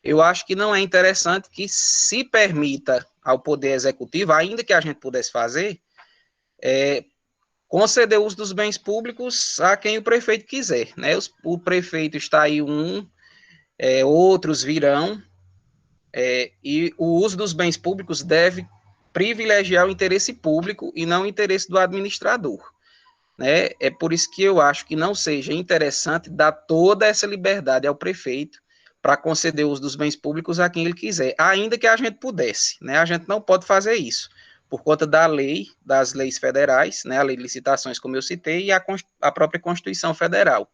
eu acho que não é interessante que se permita ao Poder Executivo, ainda que a gente pudesse fazer, conceder o uso dos bens públicos a quem o prefeito quiser, né? O prefeito está aí outros virão, e o uso dos bens públicos deve privilegiar o interesse público e não o interesse do administrador, né? É por isso que eu acho que não seja interessante dar toda essa liberdade ao prefeito para conceder o uso dos bens públicos a quem ele quiser, ainda que a gente pudesse, né? A gente não pode fazer isso, por conta das leis federais, né? A lei de licitações, como eu citei, e a própria Constituição Federal.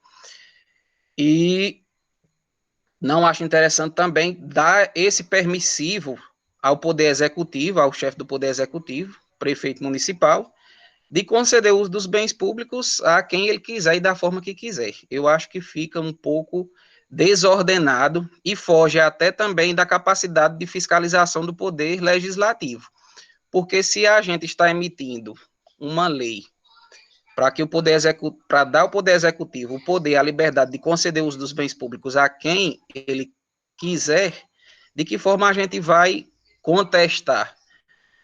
E não acho interessante também dar esse permissivo ao Poder Executivo, ao chefe do Poder Executivo, prefeito municipal, de conceder o uso dos bens públicos a quem ele quiser e da forma que quiser. Eu acho que fica um pouco desordenado e foge até também da capacidade de fiscalização do Poder Legislativo. Porque se a gente está emitindo uma lei para que o Poder Executivo, para dar ao Poder Executivo o poder, a liberdade de conceder o uso dos bens públicos a quem ele quiser, de que forma a gente vai contestar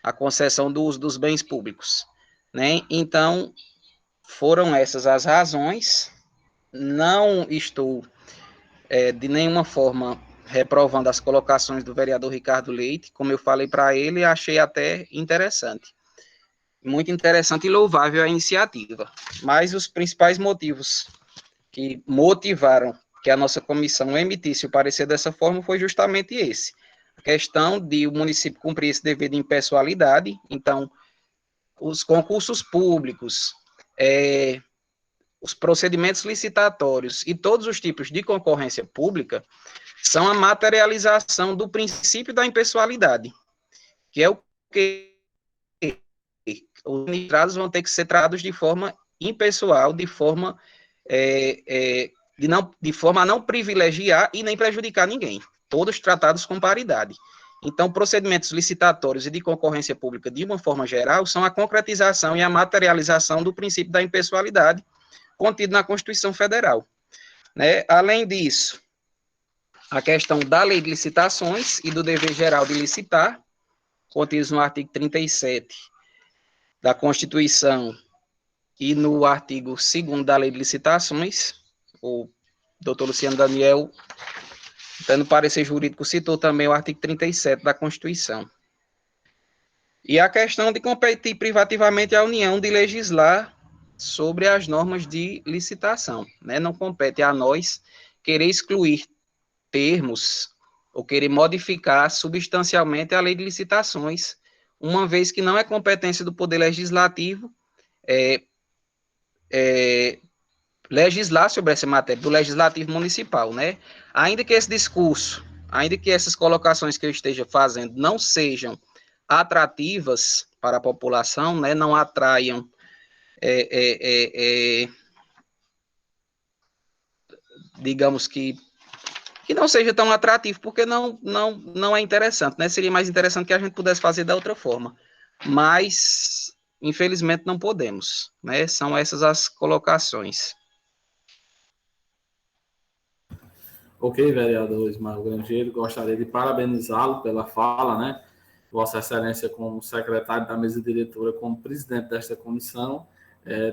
a concessão do uso dos bens públicos, né? Então, foram essas as razões. Não estou de nenhuma forma reprovando as colocações do vereador Ricardo Leite, como eu falei para ele, achei até interessante. Muito interessante e louvável a iniciativa. Mas os principais motivos que motivaram que a nossa comissão emitisse o parecer dessa forma foi justamente esse. A questão de o município cumprir esse dever de impessoalidade. Então, os concursos públicos, os procedimentos licitatórios e todos os tipos de concorrência pública são a materialização do princípio da impessoalidade, que é o que os administrados vão ter que ser tratados de forma impessoal, de forma a não privilegiar e nem prejudicar ninguém, todos tratados com paridade. Então, procedimentos licitatórios e de concorrência pública, de uma forma geral, são a concretização e a materialização do princípio da impessoalidade contido na Constituição Federal. Né? Além disso, a questão da lei de licitações e do dever geral de licitar, contidos no artigo 37 da Constituição e no artigo 2º da lei de licitações, o doutor Luciano Daniel, dando parecer jurídico, citou também o artigo 37 da Constituição. E a questão de competir privativamente à União de legislar sobre as normas de licitação. Né? Não compete a nós querer excluir termos ou querer modificar substancialmente a lei de licitações, uma vez que não é competência do Poder Legislativo legislar sobre essa matéria, do Legislativo Municipal, né? Ainda que esse discurso, ainda que essas colocações que eu esteja fazendo não sejam atrativas para a população, né? Não atraiam digamos que não seja tão atrativo, porque não é interessante, né? Seria mais interessante que a gente pudesse fazer da outra forma. Mas, infelizmente, não podemos, né? São essas as colocações. Ok, vereador Ismael Grangeiro, gostaria de parabenizá-lo pela fala, né? Vossa Excelência, como secretário da mesa diretora, como presidente desta comissão,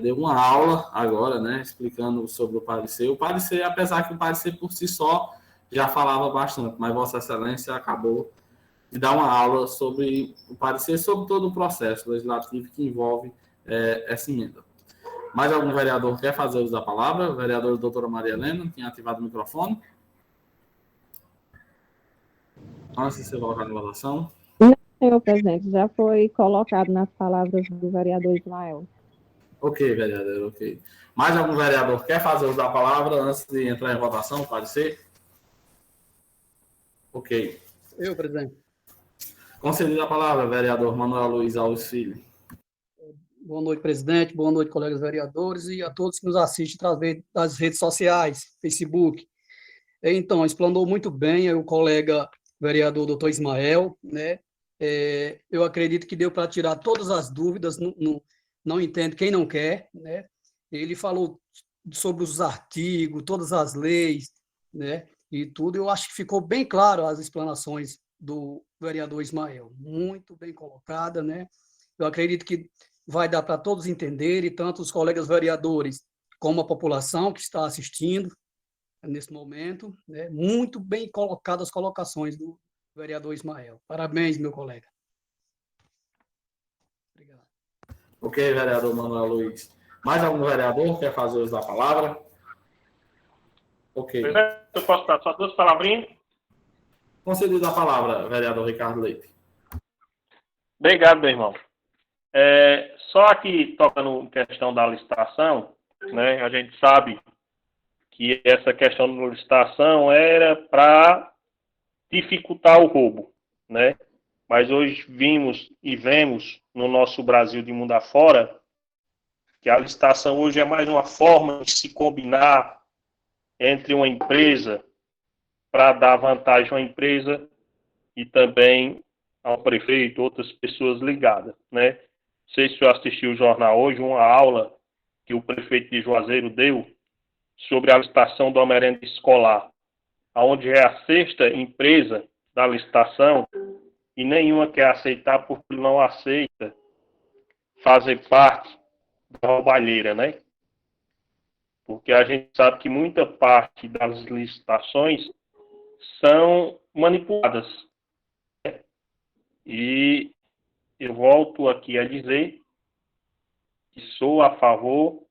deu uma aula agora, né? Explicando sobre o parecer. O parecer, apesar que o parecer por si só já falava bastante, mas Vossa Excelência acabou de dar uma aula sobre o parecer, sobre todo o processo legislativo que envolve essa emenda. Mais algum vereador quer fazer uso da palavra? A vereadora doutora Maria Helena, tinha ativado o microfone. Antes de ser colocado em votação. Não, senhor presidente, já foi colocado nas palavras do vereador Ismael. Ok, vereador, ok. Mais algum vereador quer fazer uso da palavra antes de entrar em votação, parecer? Ok. Eu, presidente. Concedido a palavra, vereador Manuel Luiz Alves Filho. Boa noite, presidente. Boa noite, colegas vereadores e a todos que nos assistem através das redes sociais, Facebook. Então, explanou muito bem o colega vereador doutor Ismael, né? Eu acredito que deu para tirar todas as dúvidas, não entende quem não quer, né? Ele falou sobre os artigos, todas as leis, né? E tudo, eu acho que ficou bem claro as explanações do vereador Ismael, muito bem colocada, né? Eu acredito que vai dar para todos entenderem, tanto os colegas vereadores como a população que está assistindo nesse momento, né? Muito bem colocadas as colocações do vereador Ismael. Parabéns, meu colega. Obrigado. Ok, vereador Manuel Luiz. Mais algum vereador quer fazer uso da palavra? Ok. Eu posso dar só 2 palavrinhas? Concedido a palavra, vereador Ricardo Leite. Obrigado, meu irmão. Só aqui, tocando em questão da licitação, né, a gente sabe que essa questão da licitação era para dificultar o roubo, né? Mas hoje vimos e vemos no nosso Brasil de mundo afora que a licitação hoje é mais uma forma de se combinar entre uma empresa para dar vantagem à empresa e também ao prefeito, outras pessoas ligadas, né? Não sei se você assistiu o jornal hoje, uma aula que o prefeito de Juazeiro deu sobre a licitação da merenda escolar, onde é a 6ª empresa da licitação e nenhuma quer aceitar porque não aceita fazer parte da roubalheira, né? Porque a gente sabe que muita parte das licitações são manipuladas, né? E eu volto aqui a dizer que sou a favor,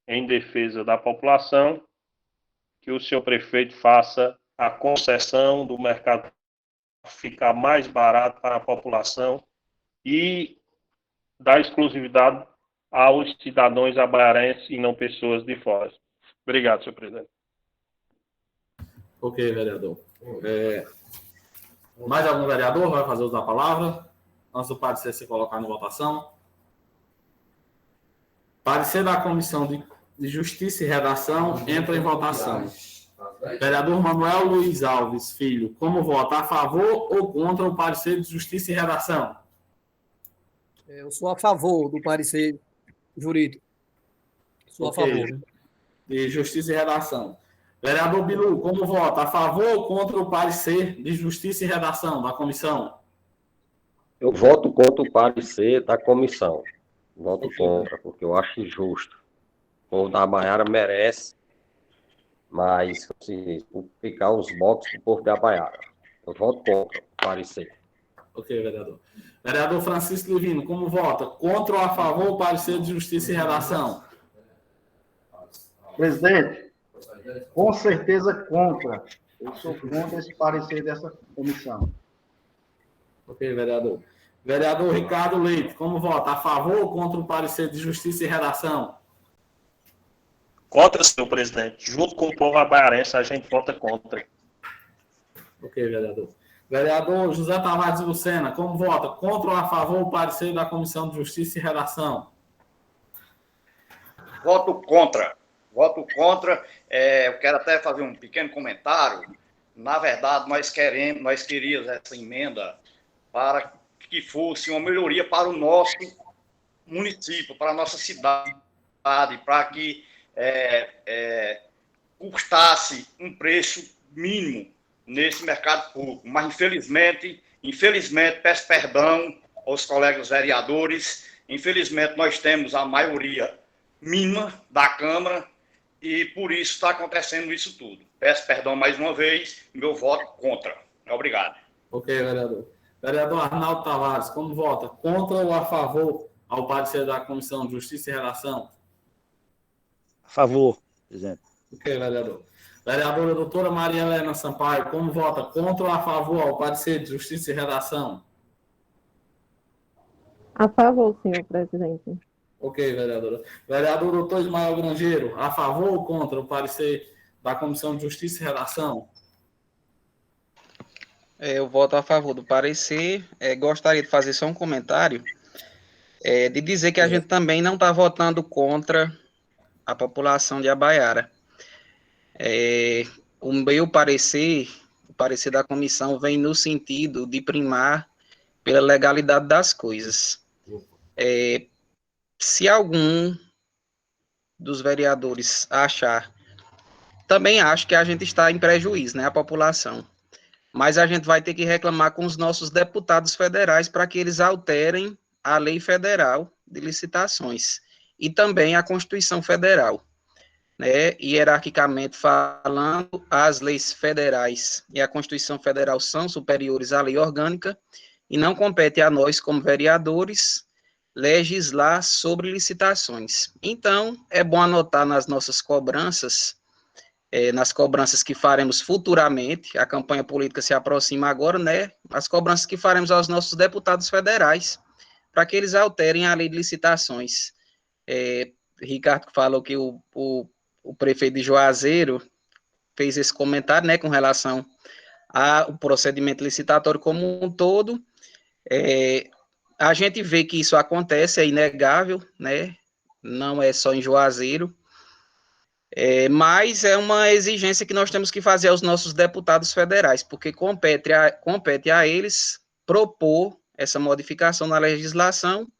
em defesa da população, que o senhor prefeito faça a concessão do mercado ficar mais barato para a população e dar exclusividade aos cidadãos abaiarenses e não pessoas de fora. Obrigado, senhor presidente. Ok, vereador. Mais algum vereador vai fazer uso da palavra? Antes do parecer ser colocado em votação. Parecer da Comissão de Justiça e Redação entra em votação. Vereador Manuel Luiz Alves Filho, como vota? A favor ou contra o parecer de Justiça e Redação? Eu sou a favor do parecer jurídico. Sou a favor. De Justiça e Redação. Vereador Bilu, como vota? A favor ou contra o parecer de Justiça e Redação da comissão? Eu voto contra o parecer da comissão. Voto contra, porque eu acho injusto. O povo da Baiara merece, mas se ficar os votos do povo da Baiara. Eu voto contra o parecer. Ok, vereador. Vereador Francisco Livino, como vota? Contra ou a favor o parecer de Justiça e Redação? Presidente, com certeza contra. Eu sou contra esse parecer dessa comissão. Ok, vereador. Vereador Ricardo Leite, como vota? A favor ou contra o parecer de Justiça e Redação? Contra, senhor presidente. Junto com o povo abaiarense, a gente vota contra. Ok, vereador. Vereador José Tavares de Lucena, como vota? Contra ou a favor o parecer da Comissão de Justiça e Redação? Voto contra. Voto contra. Eu quero até fazer um pequeno comentário. Na verdade, nós queríamos essa emenda para que fosse uma melhoria para o nosso município, para a nossa cidade, para que custasse um preço mínimo nesse mercado público. Mas, infelizmente, peço perdão aos colegas vereadores, infelizmente nós temos a maioria mínima da Câmara e por isso está acontecendo isso tudo. Peço perdão mais uma vez, meu voto contra. Obrigado. Ok, vereador. Vereador Arnaldo Tavares, como vota? Contra ou a favor ao parecer da Comissão de Justiça e Redação? A favor, presidente. Ok, vereador. Vereadora doutora Maria Helena Sampaio, como vota? Contra ou a favor ao parecer de Justiça e Redação? A favor, senhor presidente. Ok, vereadora. Vereador doutor Ismael Grangeiro, a favor ou contra o parecer da Comissão de Justiça e Redação? Eu voto a favor do parecer. Gostaria de fazer só um comentário, de dizer que a gente também não está votando contra a população de Abaiara. O meu parecer, o parecer da comissão, vem no sentido de primar pela legalidade das coisas. Se algum dos vereadores achar, também acho que a gente está em prejuízo, né, a população. Mas a gente vai ter que reclamar com os nossos deputados federais para que eles alterem a lei federal de licitações e também a Constituição Federal, né? Hierarquicamente falando, as leis federais e a Constituição Federal são superiores à lei orgânica e não compete a nós, como vereadores, legislar sobre licitações. Então, é bom anotar nas nossas cobranças, nas cobranças que faremos futuramente, a campanha política se aproxima agora, né? As cobranças que faremos aos nossos deputados federais, para que eles alterem a lei de licitações. Ricardo falou que o prefeito de Juazeiro fez esse comentário, né, com relação ao procedimento licitatório como um todo. A gente vê que isso acontece, é inegável, né? Não é só em Juazeiro. Mas é uma exigência que nós temos que fazer aos nossos deputados federais, porque compete a eles propor essa modificação na legislação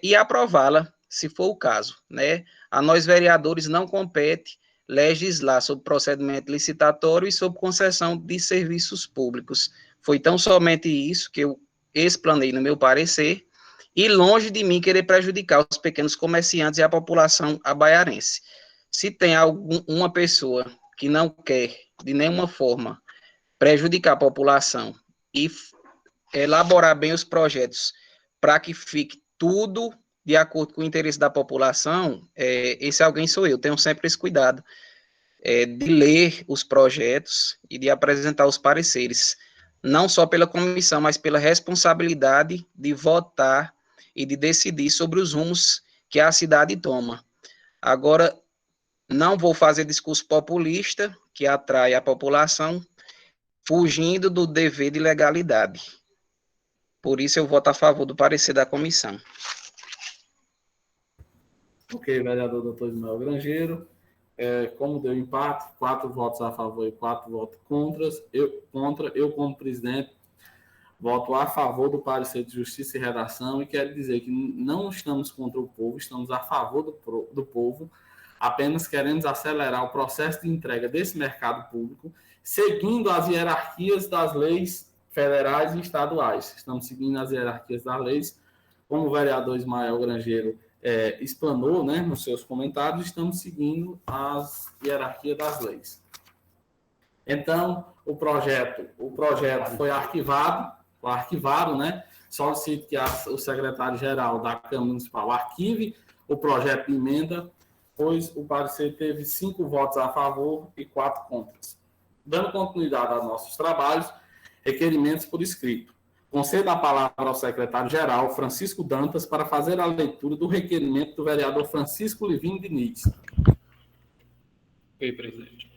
e aprová-la, se for o caso, né? A nós, vereadores, não compete legislar sobre procedimento licitatório e sobre concessão de serviços públicos. Foi tão somente isso que eu explanei no meu parecer, e longe de mim querer prejudicar os pequenos comerciantes e a população abaiarense. Se tem uma pessoa que não quer, de nenhuma forma, prejudicar a população e elaborar bem os projetos para que fique tudo de acordo com o interesse da população, esse alguém sou eu. Tenho sempre esse cuidado de ler os projetos e de apresentar os pareceres, não só pela comissão, mas pela responsabilidade de votar e de decidir sobre os rumos que a cidade toma. Agora, não vou fazer discurso populista, que atrai a população, fugindo do dever de legalidade. Por isso, eu voto a favor do parecer da comissão. Ok, vereador doutor Ismael Grangeiro. Como deu empate, 4 votos a favor e 4 votos contra, eu como presidente, voto a favor do parecer de justiça e redação, e quero dizer que não estamos contra o povo, estamos a favor do povo, apenas queremos acelerar o processo de entrega desse mercado público, seguindo as hierarquias das leis federais e estaduais. Estamos seguindo as hierarquias das leis, como o vereador Ismael Grangeiro explanou, né, nos seus comentários, estamos seguindo as hierarquias das leis. Então, o projeto foi arquivado, né? Solicito que o secretário-geral da Câmara Municipal arquive o projeto de emenda, pois o parecer teve 5 votos a favor e 4 contra. Dando continuidade aos nossos trabalhos, requerimentos por escrito. Concedo a palavra ao secretário-geral, Francisco Dantas, para fazer a leitura do requerimento do vereador Francisco Livino Diniz. Ok, presidente.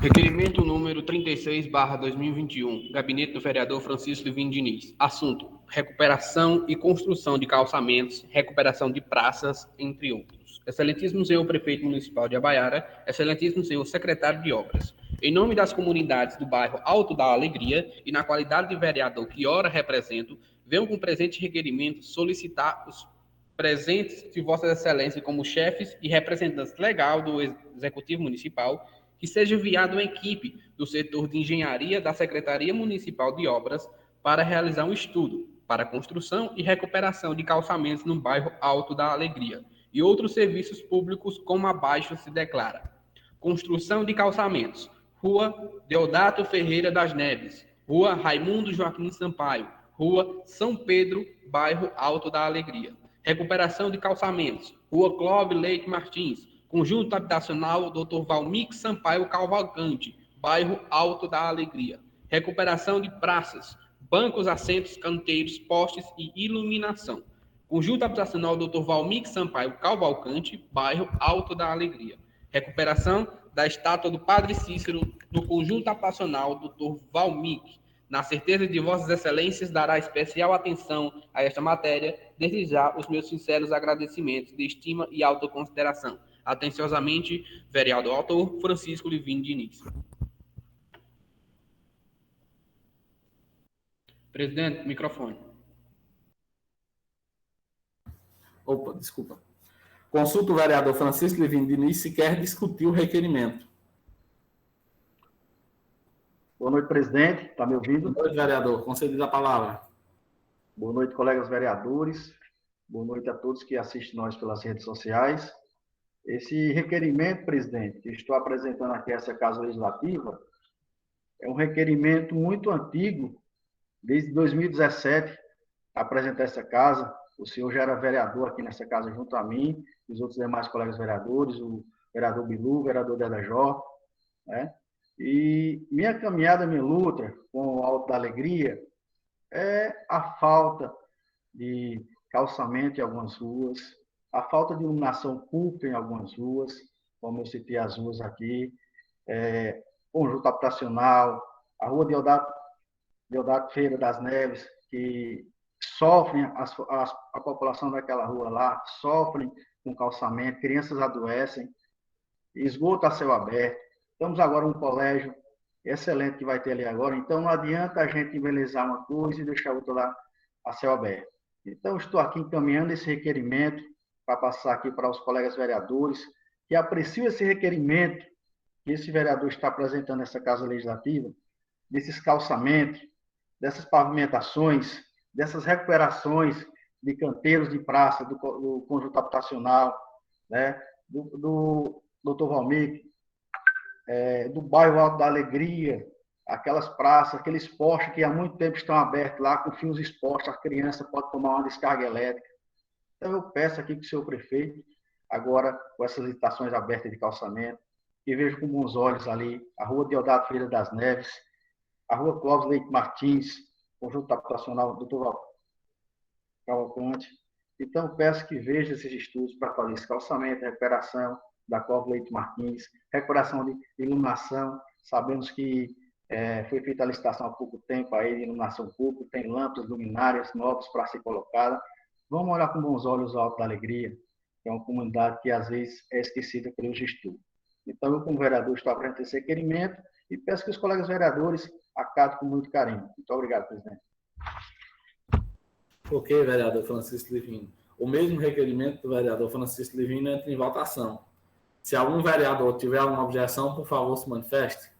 Requerimento número 36/2021, gabinete do vereador Francisco Livino Diniz. Assunto: recuperação e construção de calçamentos, recuperação de praças, entre outros. Excelentíssimo senhor prefeito municipal de Abaiara, excelentíssimo senhor secretário de obras, em nome das comunidades do bairro Alto da Alegria e na qualidade de vereador que ora represento, venho com o presente requerimento solicitar os presentes de vossas excelências como chefes e representantes legais do Executivo Municipal, que seja enviado uma equipe do setor de engenharia da Secretaria Municipal de Obras para realizar um estudo para construção e recuperação de calçamentos no bairro Alto da Alegria e outros serviços públicos como abaixo se declara. Construção de calçamentos: Rua Deodato Ferreira das Neves, Rua Raimundo Joaquim Sampaio, Rua São Pedro, bairro Alto da Alegria. Recuperação de calçamentos: Rua Clóvis Leite Martins, Conjunto Habitacional Dr. Valmix Sampaio Cavalcante, bairro Alto da Alegria. Recuperação de praças: bancos, assentos, canteiros, postes e iluminação. Conjunto Habitacional Dr. Valmix Sampaio Cavalcante, bairro Alto da Alegria. Recuperação da estátua do Padre Cícero do Conjunto Habitacional Dr. Valmix. Na certeza de vossas excelências, dará especial atenção a esta matéria, desde já os meus sinceros agradecimentos de estima e autoconsideração. Atenciosamente, vereador autor Francisco Livino Diniz. Presidente, microfone. Opa, desculpa. Consulta o vereador Francisco Livino Diniz se quer discutir o requerimento. Boa noite, presidente. Está me ouvindo? Boa noite, vereador. Concedida a palavra. Boa noite, colegas vereadores. Boa noite a todos que assistem nós pelas redes sociais. Esse requerimento, presidente, que estou apresentando aqui essa Casa Legislativa, é um requerimento muito antigo, desde 2017, apresentar essa casa. O senhor já era vereador aqui nessa casa junto a mim, os outros demais colegas vereadores, o vereador Bilu, o vereador Dedajó, né? E minha caminhada, minha luta com o Alto da Alegria é a falta de calçamento em algumas ruas, a falta de iluminação pública em algumas ruas, como eu citei as ruas aqui, conjunto habitacional, a rua Deodato Ferreira das Neves, que sofrem, a população daquela rua lá, sofrem com calçamento, crianças adoecem, esgoto a céu aberto. Estamos agora um colégio excelente que vai ter ali agora, então não adianta a gente embelezar uma coisa e deixar outra lá a céu aberto. Então, estou aqui encaminhando esse requerimento para passar aqui para os colegas vereadores que apreciam esse requerimento que esse vereador está apresentando nessa Casa Legislativa, desses calçamentos, dessas pavimentações, dessas recuperações de canteiros de praça, do conjunto habitacional, né, do Dr. Valmir, do bairro Alto da Alegria, aquelas praças, aqueles postes que há muito tempo estão abertos lá, com fios expostos, a criança pode tomar uma descarga elétrica. Então, eu peço aqui para o senhor prefeito, agora com essas licitações abertas de calçamento, que vejo com bons olhos ali a rua Deodato Ferreira das Neves, a rua Clóvis Leite Martins, conjunto habitacional Dr. Cavalcante, Então, peço que veja esses estudos para fazer esse calçamento, recuperação da Cova Leite Martins, recuperação de iluminação. Sabemos que foi feita a licitação há pouco tempo aí de iluminação pública, tem lâmpadas luminárias novas para ser colocadas. Vamos olhar com bons olhos o Alto da Alegria, que é uma comunidade que às vezes é esquecida pelos estudos. Então, eu, como vereador, estou apresentando esse requerimento e peço que os colegas vereadores acatem com muito carinho. Muito obrigado, presidente. Ok, vereador Francisco Livino. O mesmo requerimento do vereador Francisco Livino entra em votação. Se algum vereador tiver alguma objeção, por favor, se manifeste.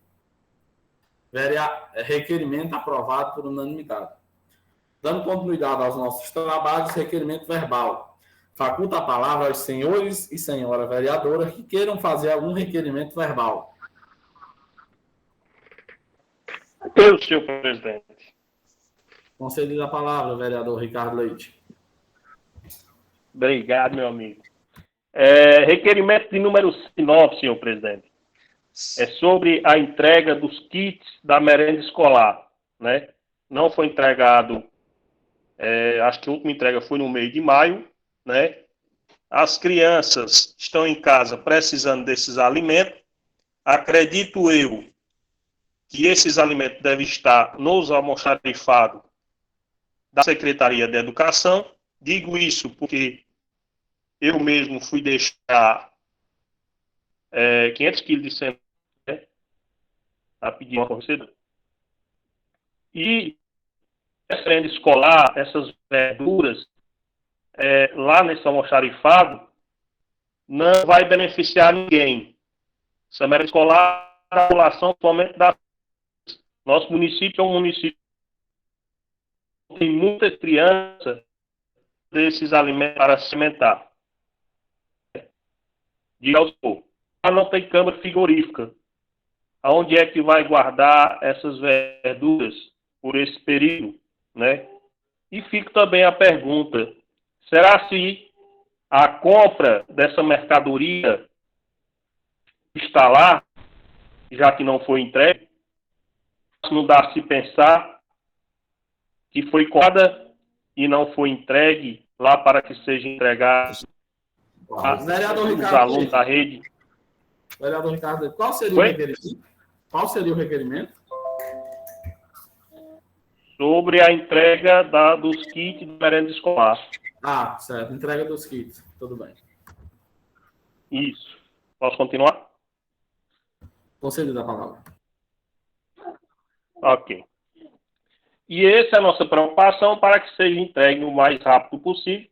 Requerimento aprovado por unanimidade. Dando continuidade aos nossos trabalhos, requerimento verbal. Faculta a palavra aos senhores e senhora vereadoras que queiram fazer algum requerimento verbal. Eu, senhor presidente. Concedida a palavra, vereador Ricardo Leite. Obrigado, meu amigo. Requerimento de número 9, senhor presidente. É sobre a entrega dos kits da merenda escolar, né? Não foi entregado, acho que a última entrega foi no mês de maio, né? As crianças estão em casa precisando desses alimentos. Acredito eu que esses alimentos devem estar nos almoxarifados da Secretaria de Educação. Digo isso porque eu mesmo fui deixar 500 quilos de cenoura, né, a pedir uma fornecedora. E essa merenda escolar, essas verduras, lá nesse almoxarifado, não vai beneficiar ninguém. Essa merenda escolar, a população somente da... Nosso município é um município que tem muitas crianças desses alimentos para se alimentar. Diga ao senhor, não tem câmara frigorífica. Aonde é que vai guardar essas verduras por esse período, né? E fica também a pergunta, será se a compra dessa mercadoria está lá, já que não foi entregue? Não dá a se pensar que foi comprada e não foi entregue lá para que seja entregado aos alunos da rede. Vereador Ricardo, qual seria o requerimento? Qual seria o requerimento? Sobre a entrega dos kits de merenda escolar. Ah, certo. Entrega dos kits. Tudo bem. Isso. Posso continuar? Concedida a palavra. Ok. E essa é a nossa preocupação para que seja entregue o mais rápido possível,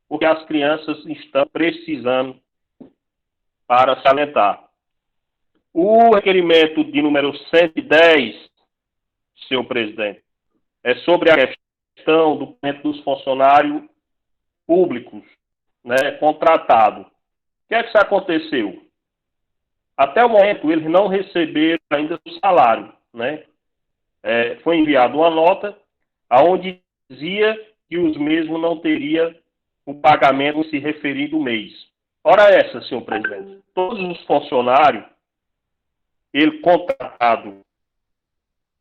porque as crianças estão precisando para se alimentar. O requerimento de número 110, senhor presidente, é sobre a questão do pagamento dos funcionários públicos, né, contratados. O que é que isso aconteceu? Até o momento, eles não receberam ainda o salário, né? Foi enviada uma nota onde dizia que os mesmos não teriam o pagamento se referido mês. Ora essa, senhor presidente, todos os funcionários, ele contratado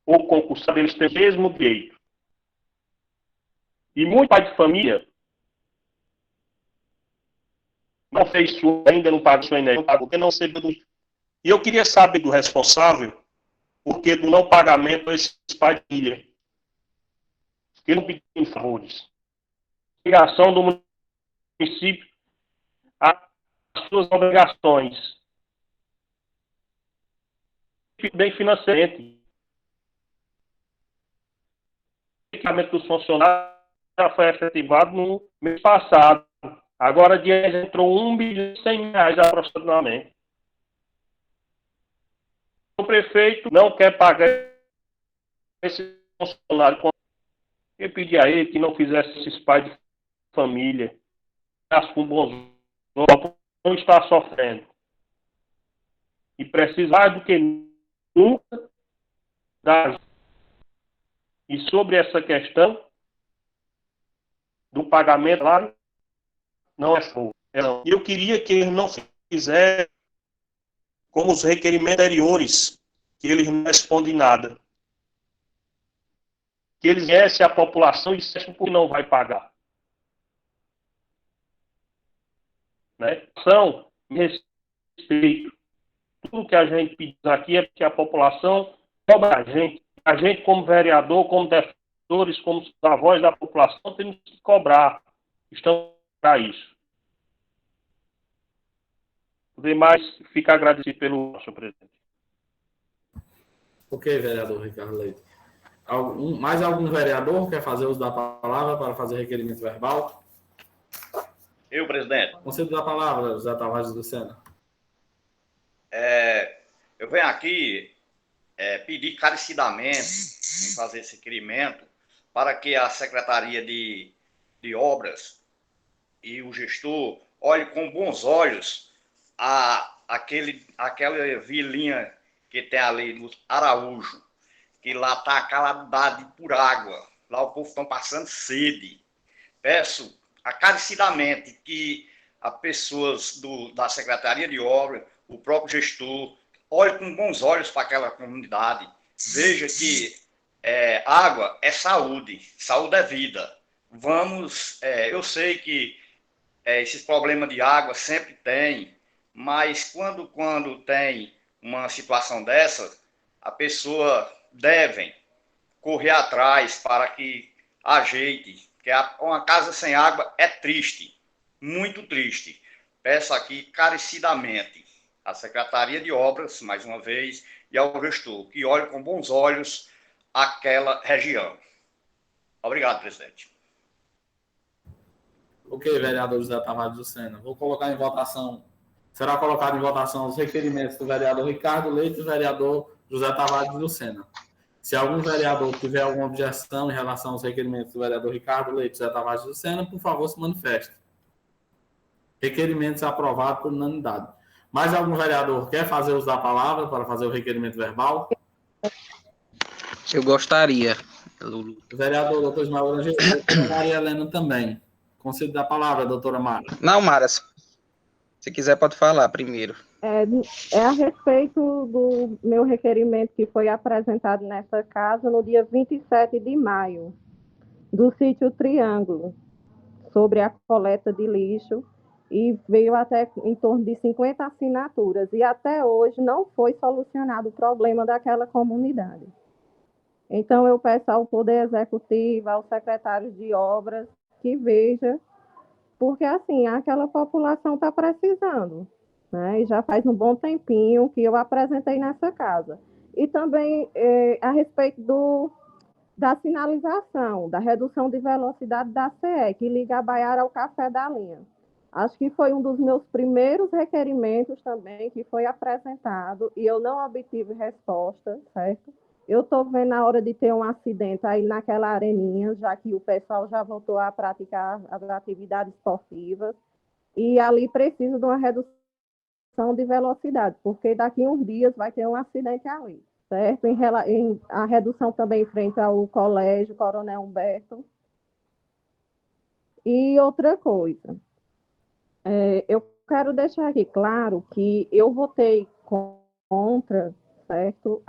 ou concursado, eles têm o mesmo direito. E muito pai de família não fez isso ainda, não pagou sua energia, não pagou, porque não recebeu. E eu queria saber do responsável porque do não pagamento desses pais de família. Porque não pediram favores. Obrigação do município as suas obrigações. Bem financeiramente. O pagamento dos funcionários já foi efetivado no mês passado. Agora, dia entrou 1 bilhão e 100 reais aproximadamente. O prefeito não quer pagar esse funcionário. Eu pedi a ele que não fizesse esses pais de família. Com bons não está sofrendo. E precisa mais do que nunca dar. E sobre essa questão do pagamento, claro, não é fogo. E eu queria que eles não fizessem como os requerimentos anteriores, que eles não respondem nada. Que eles viessem à população e dissessem que não vai pagar. né? São respeito. Tudo que a gente pediu aqui é que a população cobra a gente como vereador, como defensores, como a voz da população, temos que cobrar. Estamos para isso. Por demais, fica agradecido pelo nosso presidente. Ok, vereador Ricardo Leite. Mais algum vereador quer fazer uso da palavra para fazer requerimento verbal? Eu, presidente. Concedo da palavra, José Tavares do Sena. Eu venho aqui pedir encarecidamente em fazer esse requerimento para que a Secretaria de Obras e o gestor olhe com bons olhos aquela vilinha que tem ali no Araújo, que lá está a calamidade por água. Lá o povo está passando sede. Peço encarecidamente que as pessoas da Secretaria de Obras, o próprio gestor, olhe com bons olhos para aquela comunidade. Veja que água é saúde, saúde é vida. Eu sei que esses problemas de água sempre tem, mas quando tem uma situação dessa, a pessoa deve correr atrás para que ajeite, que uma casa sem água é triste, muito triste. Peço aqui carecidamente à Secretaria de Obras, mais uma vez, e ao gestor, que olhe com bons olhos aquela região. Obrigado, presidente. Ok, vereador José Tavares do Sena. Vou colocar em votação. Será colocado em votação os requerimentos do vereador Ricardo Leite e do vereador José Tavares do Sena. Se algum vereador tiver alguma objeção em relação aos requerimentos do vereador Ricardo Leite e José Tavares do Sena, por favor, se manifeste. Requerimentos aprovados por unanimidade. Mais algum vereador quer fazer uso da palavra para fazer o requerimento verbal? Eu gostaria. O vereador doutor Ismael Rangel, a doutora Maria Helena também. Concedo a palavra, doutora Mara. Não, Mara, se quiser pode falar primeiro. É a respeito do meu requerimento que foi apresentado nessa casa no dia 27 de maio, do sítio Triângulo, sobre a coleta de lixo, e veio até em torno de 50 assinaturas, e até hoje não foi solucionado o problema daquela comunidade. Então, eu peço ao Poder Executivo, aos secretários de obras, que veja, porque assim, aquela população está precisando, né? E já faz um bom tempinho que eu apresentei nessa casa. E também a respeito da sinalização, da redução de velocidade da CE, que liga a Baiara ao Café da Linha. Acho que foi um dos meus primeiros requerimentos também que foi apresentado e eu não obtive resposta, certo? Eu estou vendo a hora de ter um acidente aí naquela areninha, já que o pessoal já voltou a praticar as atividades esportivas, e ali precisa de uma redução de velocidade, porque daqui a uns dias vai ter um acidente ali, certo? A redução também em frente ao colégio Coronel Humberto. E outra coisa, eu quero deixar aqui claro que eu votei contra, certo,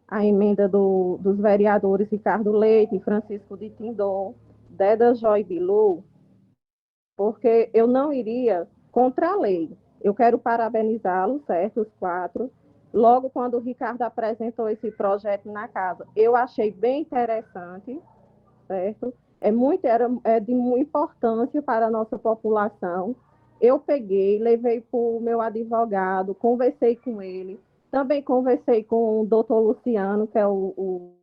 a emenda dos vereadores Ricardo Leite, Francisco de Tindor, Deda Joy Bilu, porque eu não iria contra a lei. Eu quero parabenizá-los, certo, os quatro. Logo quando o Ricardo apresentou esse projeto na casa, eu achei bem interessante, certo? É de muita importância para a nossa população. Eu peguei, levei para o meu advogado, conversei com ele. Também conversei com o doutor Luciano, que é o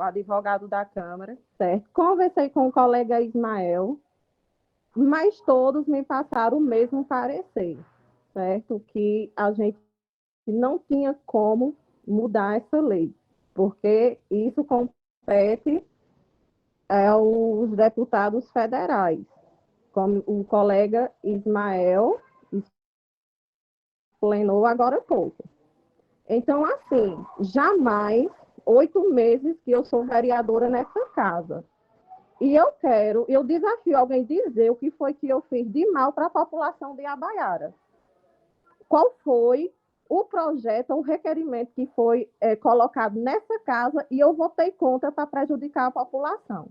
advogado da Câmara, certo? Conversei com o colega Ismael, mas todos me passaram o mesmo parecer, certo? Que a gente não tinha como mudar essa lei, porque isso compete aos deputados federais, como o colega Ismael explanou agora há pouco. Então, assim, jamais 8 meses que eu sou vereadora nessa casa. E eu desafio alguém dizer o que foi que eu fiz de mal para a população de Abaiara. Qual foi o projeto, o requerimento que foi colocado nessa casa e eu votei contra para prejudicar a população.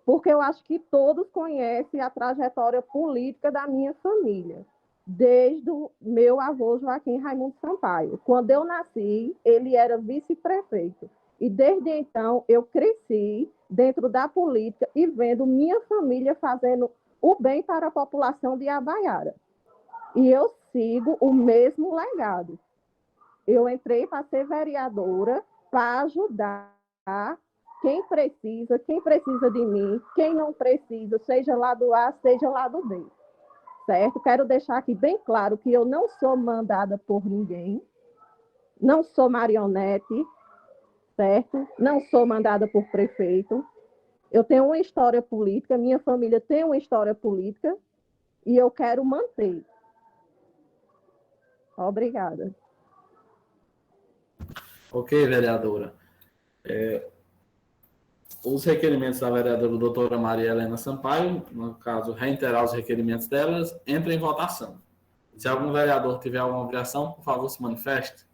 porque eu acho que todos conhecem a trajetória política da minha família, desde o meu avô Joaquim Raimundo Sampaio. Quando eu nasci, ele era vice-prefeito. E desde então eu cresci dentro da política e vendo minha família fazendo o bem para a população de Itabaiara. E eu sigo o mesmo legado. Eu entrei para ser vereadora, para ajudar quem precisa de mim, quem não precisa, seja lá do A, seja lá do B. Certo? Quero deixar aqui bem claro que eu não sou mandada por ninguém, não sou marionete, certo? Não sou mandada por prefeito. Eu tenho uma história política, minha família tem uma história política e eu quero manter. Obrigada. Ok, vereadora. Os requerimentos da vereadora doutora Maria Helena Sampaio, no caso, reiterar os requerimentos delas, entra em votação. Se algum vereador tiver alguma objeção, por favor, se manifeste.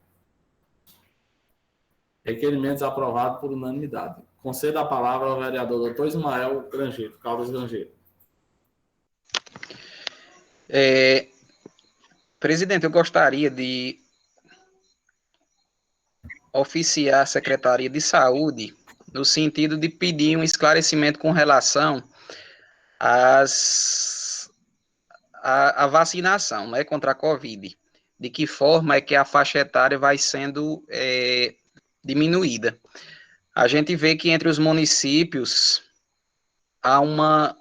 Requerimentos aprovados por unanimidade. Concedo a palavra ao vereador doutor Ismael Grangeiro, Caldas Grangeiro. Presidente, eu gostaria de oficiar a Secretaria de Saúde no sentido de pedir um esclarecimento com relação à vacinação, né, contra a Covid. De que forma é que a faixa etária vai sendo diminuída. A gente vê que entre os municípios há uma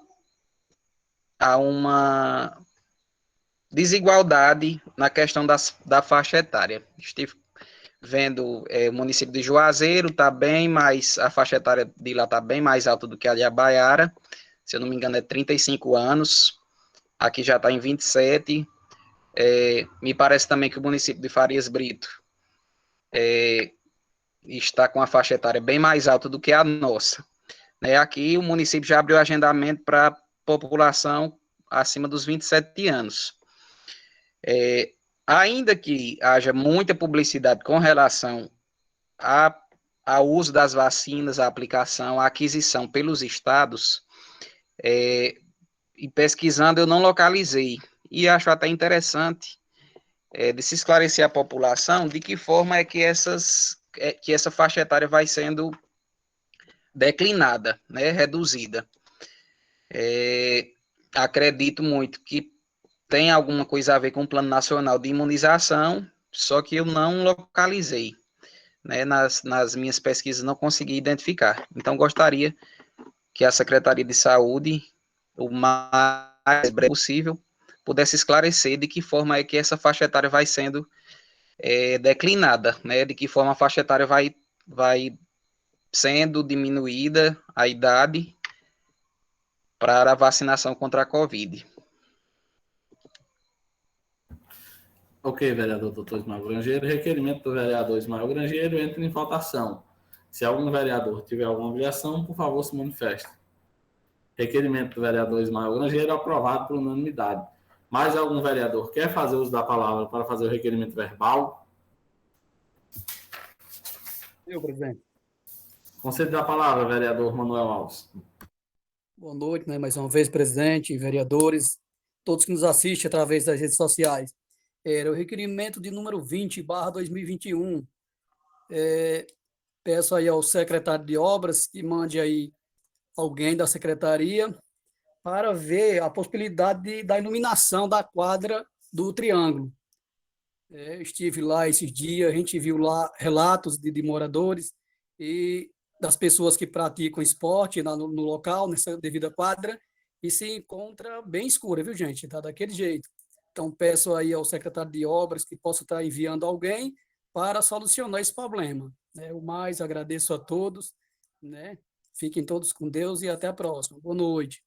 desigualdade na questão da faixa etária. Estive vendo o município de Juazeiro está bem, mas a faixa etária de lá está bem mais alta do que a de Itabaiara, se eu não me engano é 35 anos, aqui já está em 27, me parece também que o município de Farias Brito está com a faixa etária bem mais alta do que a nossa. Aqui o município já abriu agendamento para a população acima dos 27 anos. Ainda que haja muita publicidade com relação ao uso das vacinas, a aplicação, a aquisição pelos estados, e pesquisando eu não localizei, e acho até interessante de se esclarecer à população de que forma é que essa faixa etária vai sendo declinada, né, reduzida. Acredito muito que tem alguma coisa a ver com o Plano Nacional de Imunização, só que eu não localizei, né, nas minhas pesquisas não consegui identificar. Então, gostaria que a Secretaria de Saúde, o mais breve possível, pudesse esclarecer de que forma é que essa faixa etária vai sendo declinada, né, de que forma a faixa etária vai sendo diminuída a idade para a vacinação contra a Covid. Ok, vereador doutor Ismael Grangeiro. Requerimento do vereador Ismael Grangeiro entra em votação. Se algum vereador tiver alguma objeção, por favor, se manifeste. Requerimento do vereador Ismael Grangeiro aprovado por unanimidade. Mais algum vereador quer fazer uso da palavra para fazer o requerimento verbal? Eu, presidente. Concedo a palavra, vereador Manuel Alves. Boa noite, né, mais uma vez, presidente, vereadores, todos que nos assistem através das redes sociais. Era o requerimento de número 20/2021. Peço aí ao secretário de obras que mande aí alguém da secretaria para ver a possibilidade da iluminação da quadra do Triângulo. Estive lá esses dias, a gente viu lá relatos de moradores e das pessoas que praticam esporte no local, nessa devida quadra, e se encontra bem escura, viu, gente? Está daquele jeito. Então, peço aí ao secretário de obras que possa estar enviando alguém para solucionar esse problema. O mais, agradeço a todos, né? Fiquem todos com Deus e até a próxima. Boa noite.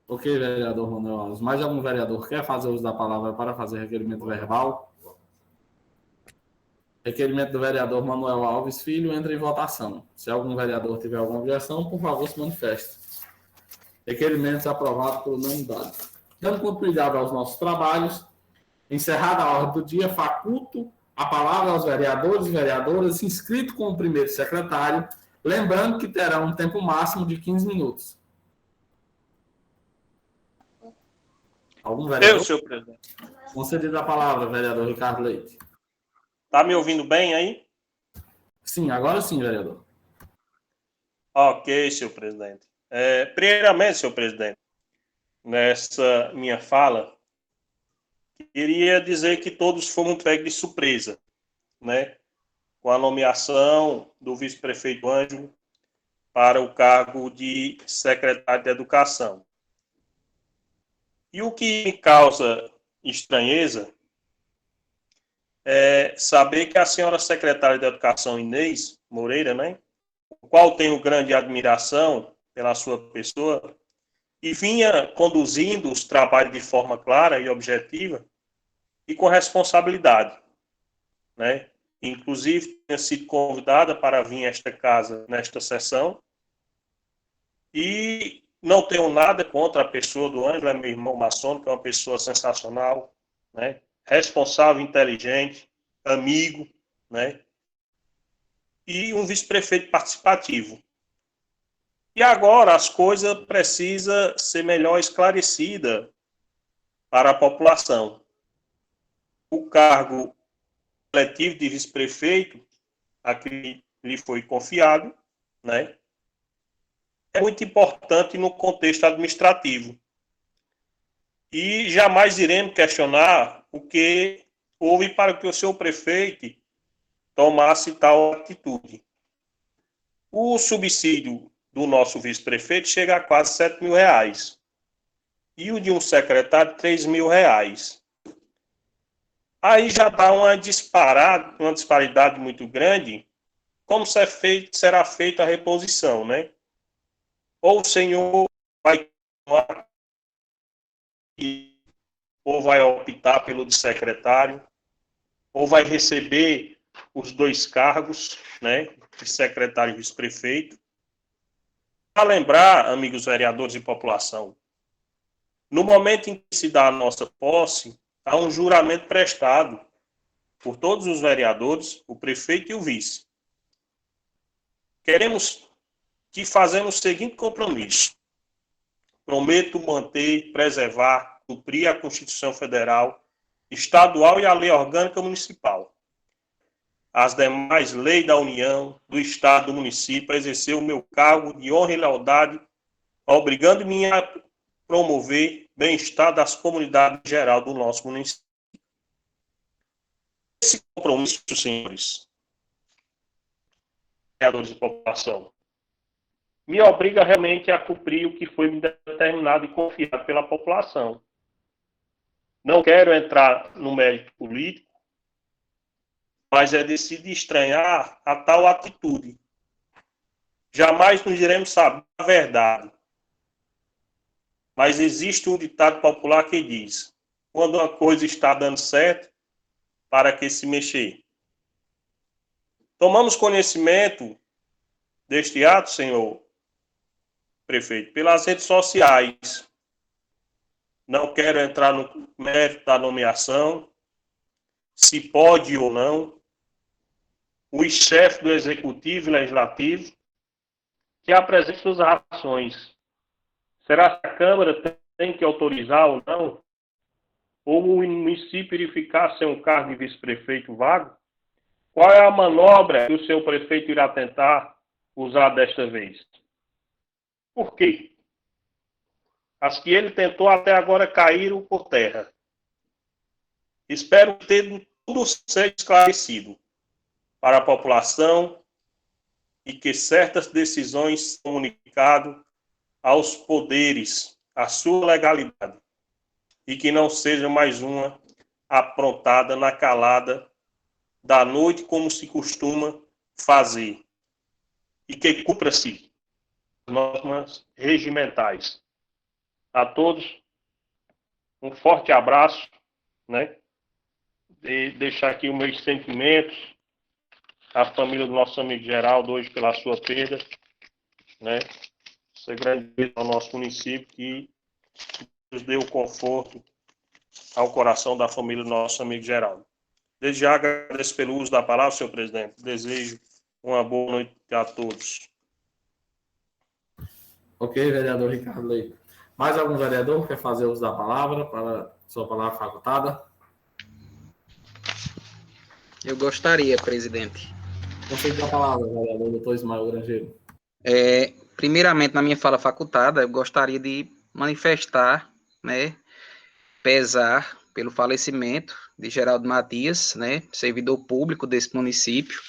Ok, vereador Manuel Alves. Mais algum vereador quer fazer uso da palavra para fazer requerimento verbal? Requerimento do vereador Manuel Alves Filho entra em votação. Se algum vereador tiver alguma objeção, por favor, se manifeste. Requerimentos aprovados por unanimidade. Dando continuidade aos nossos trabalhos, encerrada a ordem do dia, faculto a palavra aos vereadores e vereadoras inscritos como primeiro secretário Lembrando que terá um tempo máximo de 15 minutos. Algum vereador? Senhor presidente. Concedida a palavra, vereador Ricardo Leite. Está me ouvindo bem aí? Sim, agora sim, vereador. Ok, senhor presidente. Primeiramente, senhor presidente, nessa minha fala, queria dizer que todos fomos pegos de surpresa, né? Com a nomeação do vice-prefeito Ângelo para o cargo de secretário de Educação. E o que me causa estranheza é saber que a senhora secretária de Educação, Inês Moreira, né, o qual tenho grande admiração pela sua pessoa, e vinha conduzindo os trabalhos de forma clara e objetiva e com responsabilidade, né? Inclusive, tinha sido convidada para vir a esta casa nesta sessão e não tenho nada contra a pessoa do Ângelo, é meu irmão maçônico, é uma pessoa sensacional, né? Responsável, inteligente, amigo, né? E um vice-prefeito participativo. E agora as coisas precisam ser melhor esclarecidas para a população. O cargo eletivo de vice-prefeito, a que lhe foi confiado, né, é muito importante no contexto administrativo. E jamais iremos questionar o que houve para que o seu prefeito tomasse tal atitude. O subsídio do nosso vice-prefeito chega a quase R$7.000. E o de um secretário, R$3.000. Aí já dá uma disparidade muito grande, como será feita a reposição, né? Ou o senhor vai ou vai optar pelo de secretário, ou vai receber os dois cargos, né, de secretário e vice-prefeito. Para lembrar, amigos vereadores e população, no momento em que se dá a nossa posse, há um juramento prestado por todos os vereadores, o prefeito e o vice. Queremos que fazemos o seguinte compromisso. Prometo manter, preservar, cumprir a Constituição Federal, Estadual e a Lei Orgânica Municipal. As demais leis da União, do Estado, do município, a exercer o meu cargo de honra e lealdade, obrigando-me a promover bem-estar das comunidades em geral do nosso município. Esse compromisso, senhores, vereadores de população, me obriga realmente a cumprir o que foi me determinado e confiado pela população. Não quero entrar no mérito político, mas é decidir estranhar a tal atitude. Jamais nos iremos saber a verdade. Mas existe um ditado popular que diz: quando uma coisa está dando certo, para que se mexer? Tomamos conhecimento deste ato, senhor prefeito, pelas redes sociais. Não quero entrar no mérito da nomeação, se pode ou não. Os chefes do Executivo e Legislativo que apresentem suas razões. Será que a Câmara tem que autorizar ou não? Ou o município ficar sem um cargo de vice-prefeito vago? Qual é a manobra que o seu prefeito irá tentar usar desta vez? Por quê? As que ele tentou até agora caíram por terra. Espero ter tudo seja esclarecido para a população e que certas decisões sejam comunicadas aos poderes, a sua legalidade, e que não seja mais uma aprontada na calada da noite, como se costuma fazer, e que cumpra-se normas regimentais. A todos, um forte abraço, né? E deixar aqui os meus sentimentos à família do nosso amigo Geraldo, hoje pela sua perda, né? Ser grande ao nosso município, que nos dê o conforto ao coração da família do nosso amigo Geraldo. Desde já agradeço pelo uso da palavra, senhor presidente. Desejo uma boa noite a todos. Ok, vereador Ricardo Leite. Mais algum vereador quer fazer uso da palavra, para sua palavra facultada? Eu gostaria, presidente. Concede a palavra, vereador doutor Ismael Grangeiro. Primeiramente, na minha fala facultada, eu gostaria de manifestar, né, pesar pelo falecimento de Geraldo Matias, né, servidor público desse município,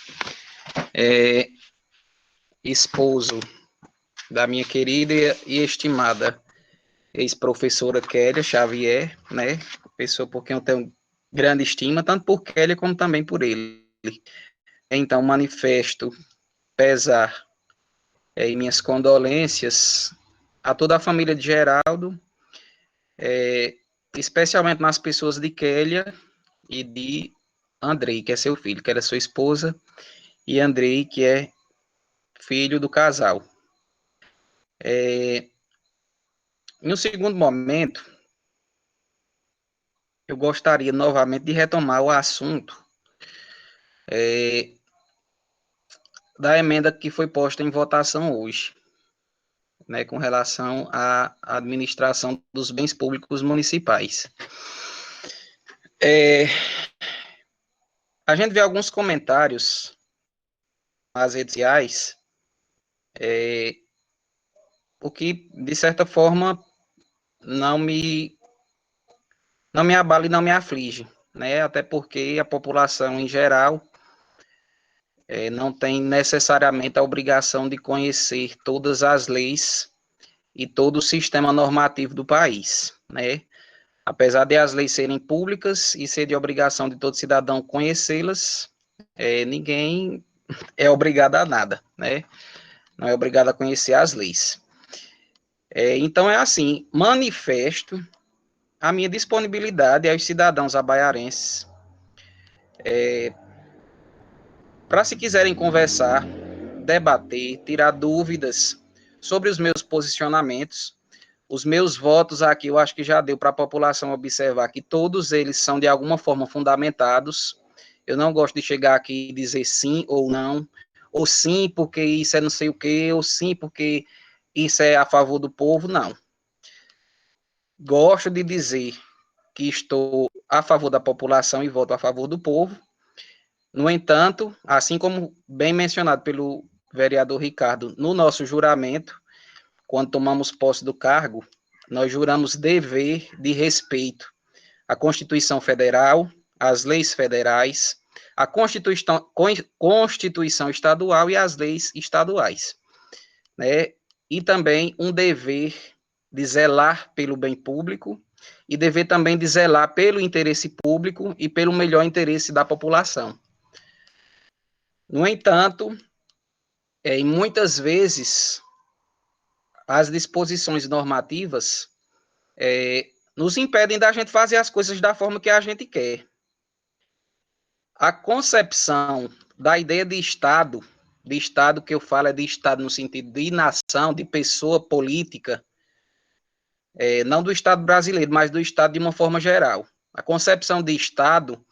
esposo da minha querida e estimada ex-professora Kélia Xavier, né, pessoa por quem eu tenho grande estima, tanto por Kélia como também por ele. Então, manifesto pesar e minhas condolências a toda a família de Geraldo, especialmente nas pessoas de Kélia e de Andrei, que é seu filho, que era sua esposa, e Andrei, que é filho do casal. Em um segundo momento, eu gostaria novamente de retomar o assunto da emenda que foi posta em votação hoje, né, com relação à administração dos bens públicos municipais. A gente vê alguns comentários nas redes sociais, o que, de certa forma, não me abala e não me aflige, né? Até porque a população em geral não tem necessariamente a obrigação de conhecer todas as leis e todo o sistema normativo do país, né? Apesar de as leis serem públicas e ser de obrigação de todo cidadão conhecê-las, ninguém é obrigado a nada, né? Não é obrigado a conhecer as leis. Então é assim, manifesto a minha disponibilidade aos cidadãos abaiarenses para, se quiserem conversar, debater, tirar dúvidas sobre os meus posicionamentos. Os meus votos aqui, eu acho que já deu para a população observar que todos eles são de alguma forma fundamentados. Eu não gosto de chegar aqui e dizer sim ou não, ou sim porque isso é não sei o quê, ou sim porque isso é a favor do povo, não. Gosto de dizer que estou a favor da população e voto a favor do povo. No entanto, assim como bem mencionado pelo vereador Ricardo, no nosso juramento, quando tomamos posse do cargo, nós juramos dever de respeito à Constituição Federal, às leis federais, à Constituição Estadual e às leis estaduais, né? E também um dever de zelar pelo bem público e dever também de zelar pelo interesse público e pelo melhor interesse da população. No entanto, e muitas vezes, as disposições normativas nos impedem da gente fazer as coisas da forma que a gente quer. A concepção da ideia de Estado que eu falo é de Estado no sentido de nação, de pessoa política, não do Estado brasileiro, mas do Estado de uma forma geral. A concepção de Estado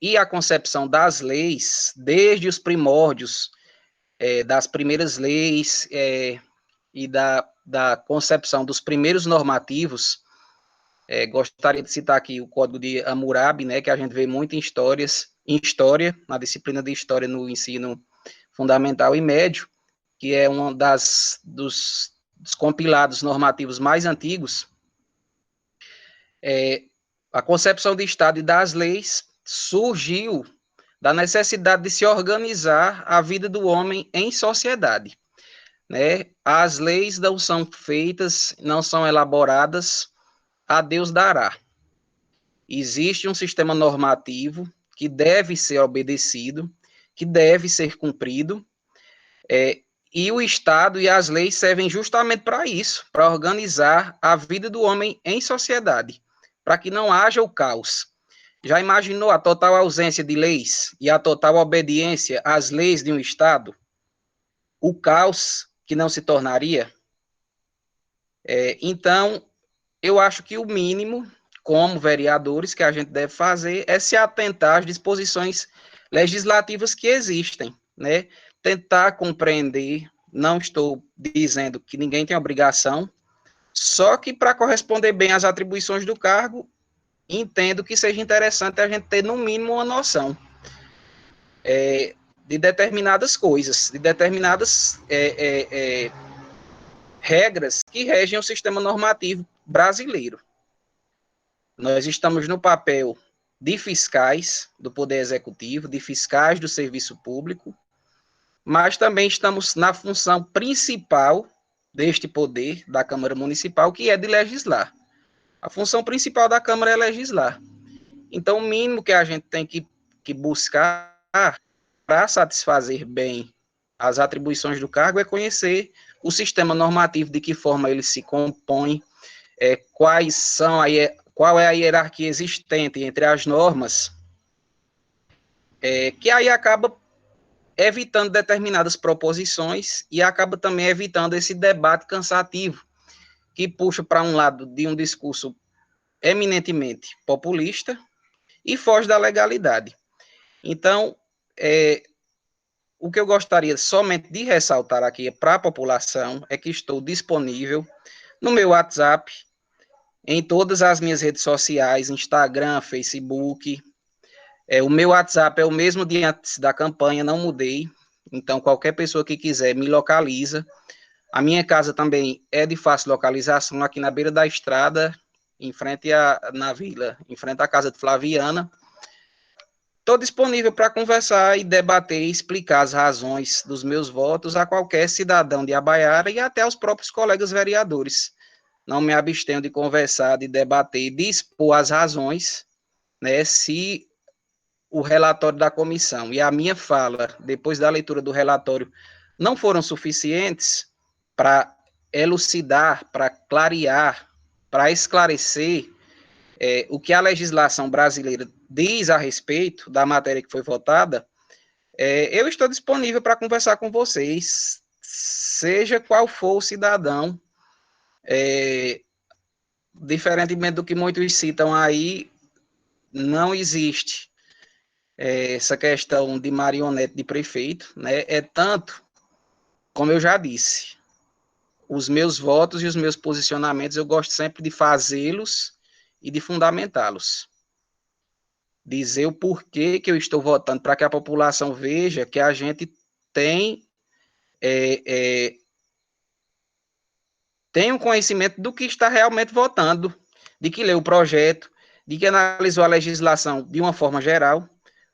e a concepção das leis, desde os primórdios, das primeiras leis e da concepção dos primeiros normativos, gostaria de citar aqui o Código de Hammurabi, né, que a gente vê muito em história, na disciplina de história no ensino fundamental e médio, que é um dos compilados normativos mais antigos. A concepção de Estado e das leis surgiu da necessidade de se organizar a vida do homem em sociedade, né? As leis não são feitas, não são elaboradas, a Deus dará. Existe um sistema normativo que deve ser obedecido, que deve ser cumprido, e o Estado e as leis servem justamente para isso, para organizar a vida do homem em sociedade, para que não haja o caos. Já imaginou a total ausência de leis e a total obediência às leis de um Estado? O caos que não se tornaria? Então, eu acho que o mínimo, como vereadores, que a gente deve fazer é se atentar às disposições legislativas que existem, né? Tentar compreender, não estou dizendo que ninguém tem obrigação, só que para corresponder bem às atribuições do cargo, entendo que seja interessante a gente ter, no mínimo, uma noção de determinadas coisas, de determinadas regras que regem o sistema normativo brasileiro. Nós estamos no papel de fiscais do Poder Executivo, de fiscais do serviço público, mas também estamos na função principal deste poder, da Câmara Municipal, que é de legislar. A função principal da Câmara é legislar. Então, o mínimo que a gente tem que buscar para satisfazer bem as atribuições do cargo é conhecer o sistema normativo, de que forma ele se compõe, qual é a hierarquia existente entre as normas, que aí acaba evitando determinadas proposições e acaba também evitando esse debate cansativo, que puxa para um lado de um discurso eminentemente populista e foge da legalidade. Então, o que eu gostaria somente de ressaltar aqui para a população é que estou disponível no meu WhatsApp, em todas as minhas redes sociais, Instagram, Facebook. O meu WhatsApp é o mesmo de antes da campanha, não mudei. Então, qualquer pessoa que quiser me localiza. A minha casa também é de fácil localização, aqui na beira da estrada, na vila, em frente à casa de Flaviana. Estou disponível para conversar e debater e explicar as razões dos meus votos a qualquer cidadão de Abaiara e até aos próprios colegas vereadores. Não me abstenho de conversar, de debater, de expor as razões, né, se o relatório da comissão e a minha fala, depois da leitura do relatório, não foram suficientes para elucidar, para clarear, para esclarecer o que a legislação brasileira diz a respeito da matéria que foi votada, eu estou disponível para conversar com vocês, seja qual for o cidadão, diferentemente do que muitos citam aí, não existe essa questão de marionete de prefeito, né? É tanto, como eu já disse, os meus votos e os meus posicionamentos, eu gosto sempre de fazê-los e de fundamentá-los. Dizer o porquê que eu estou votando, para que a população veja que a gente tem um conhecimento do que está realmente votando, de que leu o projeto, de que analisou a legislação de uma forma geral,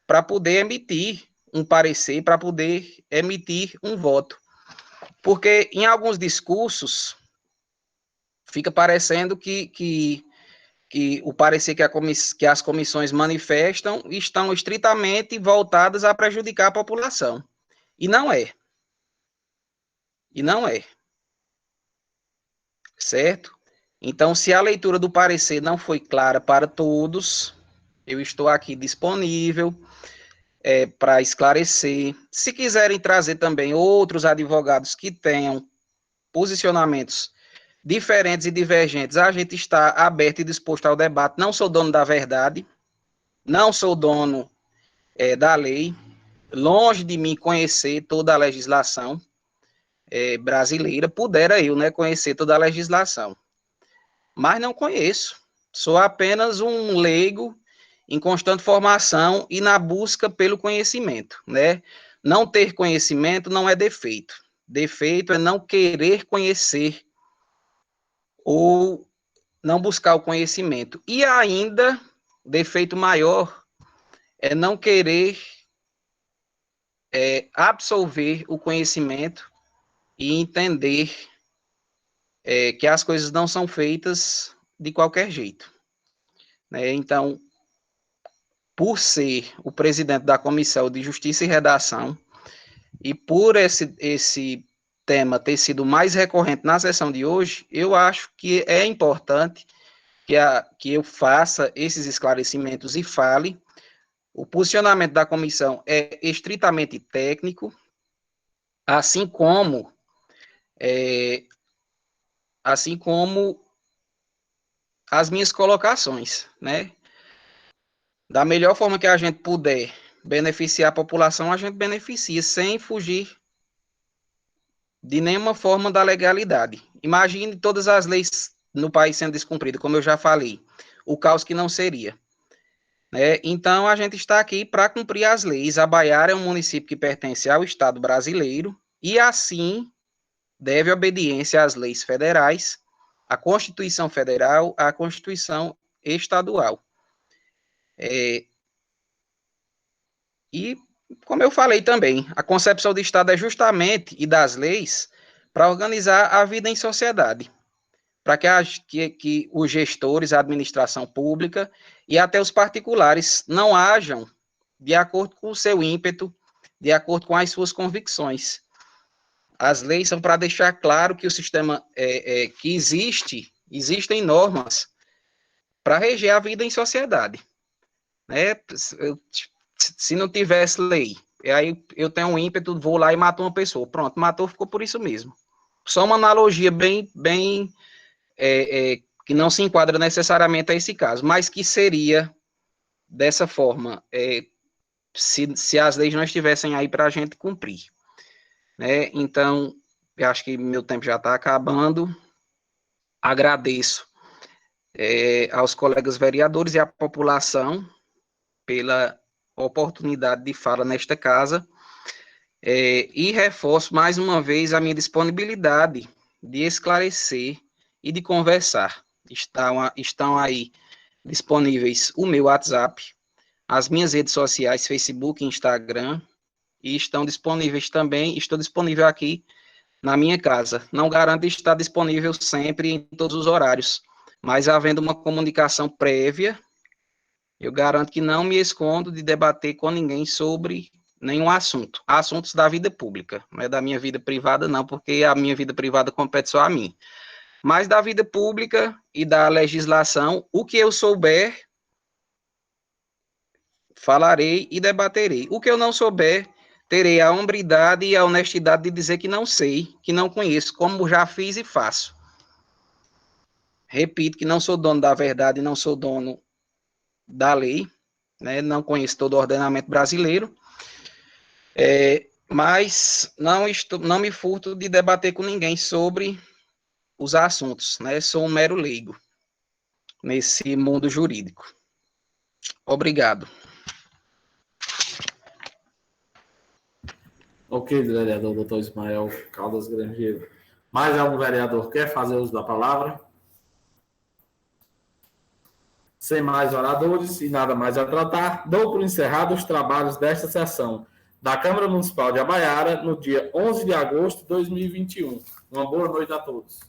para poder emitir um parecer, para poder emitir um voto. Porque em alguns discursos fica parecendo que o parecer que as comissões manifestam estão estritamente voltadas a prejudicar a população. E não é. E não é. Certo? Então, se a leitura do parecer não foi clara para todos, eu estou aqui disponível para esclarecer. Se quiserem trazer também outros advogados que tenham posicionamentos diferentes e divergentes, a gente está aberto e disposto ao debate. Não sou dono da verdade, não sou dono da lei, longe de mim conhecer toda a legislação brasileira, pudera eu, né, conhecer toda a legislação, mas não conheço, sou apenas um leigo em constante formação e na busca pelo conhecimento, né? Não ter conhecimento não é defeito. Defeito é não querer conhecer ou não buscar o conhecimento. E ainda, defeito maior é não querer absorver o conhecimento e entender que as coisas não são feitas de qualquer jeito, né? Então, por ser o presidente da Comissão de Justiça e Redação, e por esse tema ter sido mais recorrente na sessão de hoje, eu acho que é importante que eu faça esses esclarecimentos e fale. O posicionamento da comissão é estritamente técnico, assim como as minhas colocações, né? Da melhor forma que a gente puder beneficiar a população, a gente beneficia, sem fugir de nenhuma forma da legalidade. Imagine todas as leis no país sendo descumpridas, como eu já falei, o caos que não seria. Então, a gente está aqui para cumprir as leis. A Baiara é um município que pertence ao Estado brasileiro e, assim, deve obediência às leis federais, à Constituição Federal, à Constituição Estadual. E, como eu falei também, a concepção do Estado é justamente, e das leis, para organizar a vida em sociedade, para que os gestores, a administração pública e até os particulares não ajam de acordo com o seu ímpeto, de acordo com as suas convicções. As leis são para deixar claro que o sistema que existem normas para reger a vida em sociedade. Se não tivesse lei, aí eu tenho um ímpeto, vou lá e mato uma pessoa. Pronto, matou, ficou por isso mesmo. Só uma analogia bem que não se enquadra necessariamente a esse caso, mas que seria dessa forma, se as leis não estivessem aí para a gente cumprir. Então, eu acho que meu tempo já está acabando. Agradeço aos colegas vereadores e à população pela oportunidade de fala nesta casa, e reforço mais uma vez a minha disponibilidade de esclarecer e de conversar. Estão aí disponíveis o meu WhatsApp, as minhas redes sociais, Facebook e Instagram, e estou disponível aqui na minha casa. Não garanto estar disponível sempre em todos os horários, mas havendo uma comunicação prévia, eu garanto que não me escondo de debater com ninguém sobre nenhum assunto. Assuntos da vida pública, não é da minha vida privada não, porque a minha vida privada compete só a mim. Mas da vida pública e da legislação, o que eu souber, falarei e debaterei. O que eu não souber, terei a hombridade e a honestidade de dizer que não sei, que não conheço, como já fiz e faço. Repito que não sou dono da verdade, não sou dono da lei, não conheço todo o ordenamento brasileiro, mas não me furto de debater com ninguém sobre os assuntos, sou um mero leigo nesse mundo jurídico. Obrigado. Ok, vereador doutor Ismael Caldas Grangeiro. Mais algum vereador quer fazer uso da palavra? Sem mais oradores e nada mais a tratar, dou por encerrado os trabalhos desta sessão da Câmara Municipal de Abaiara no dia 11 de agosto de 2021. Uma boa noite a todos.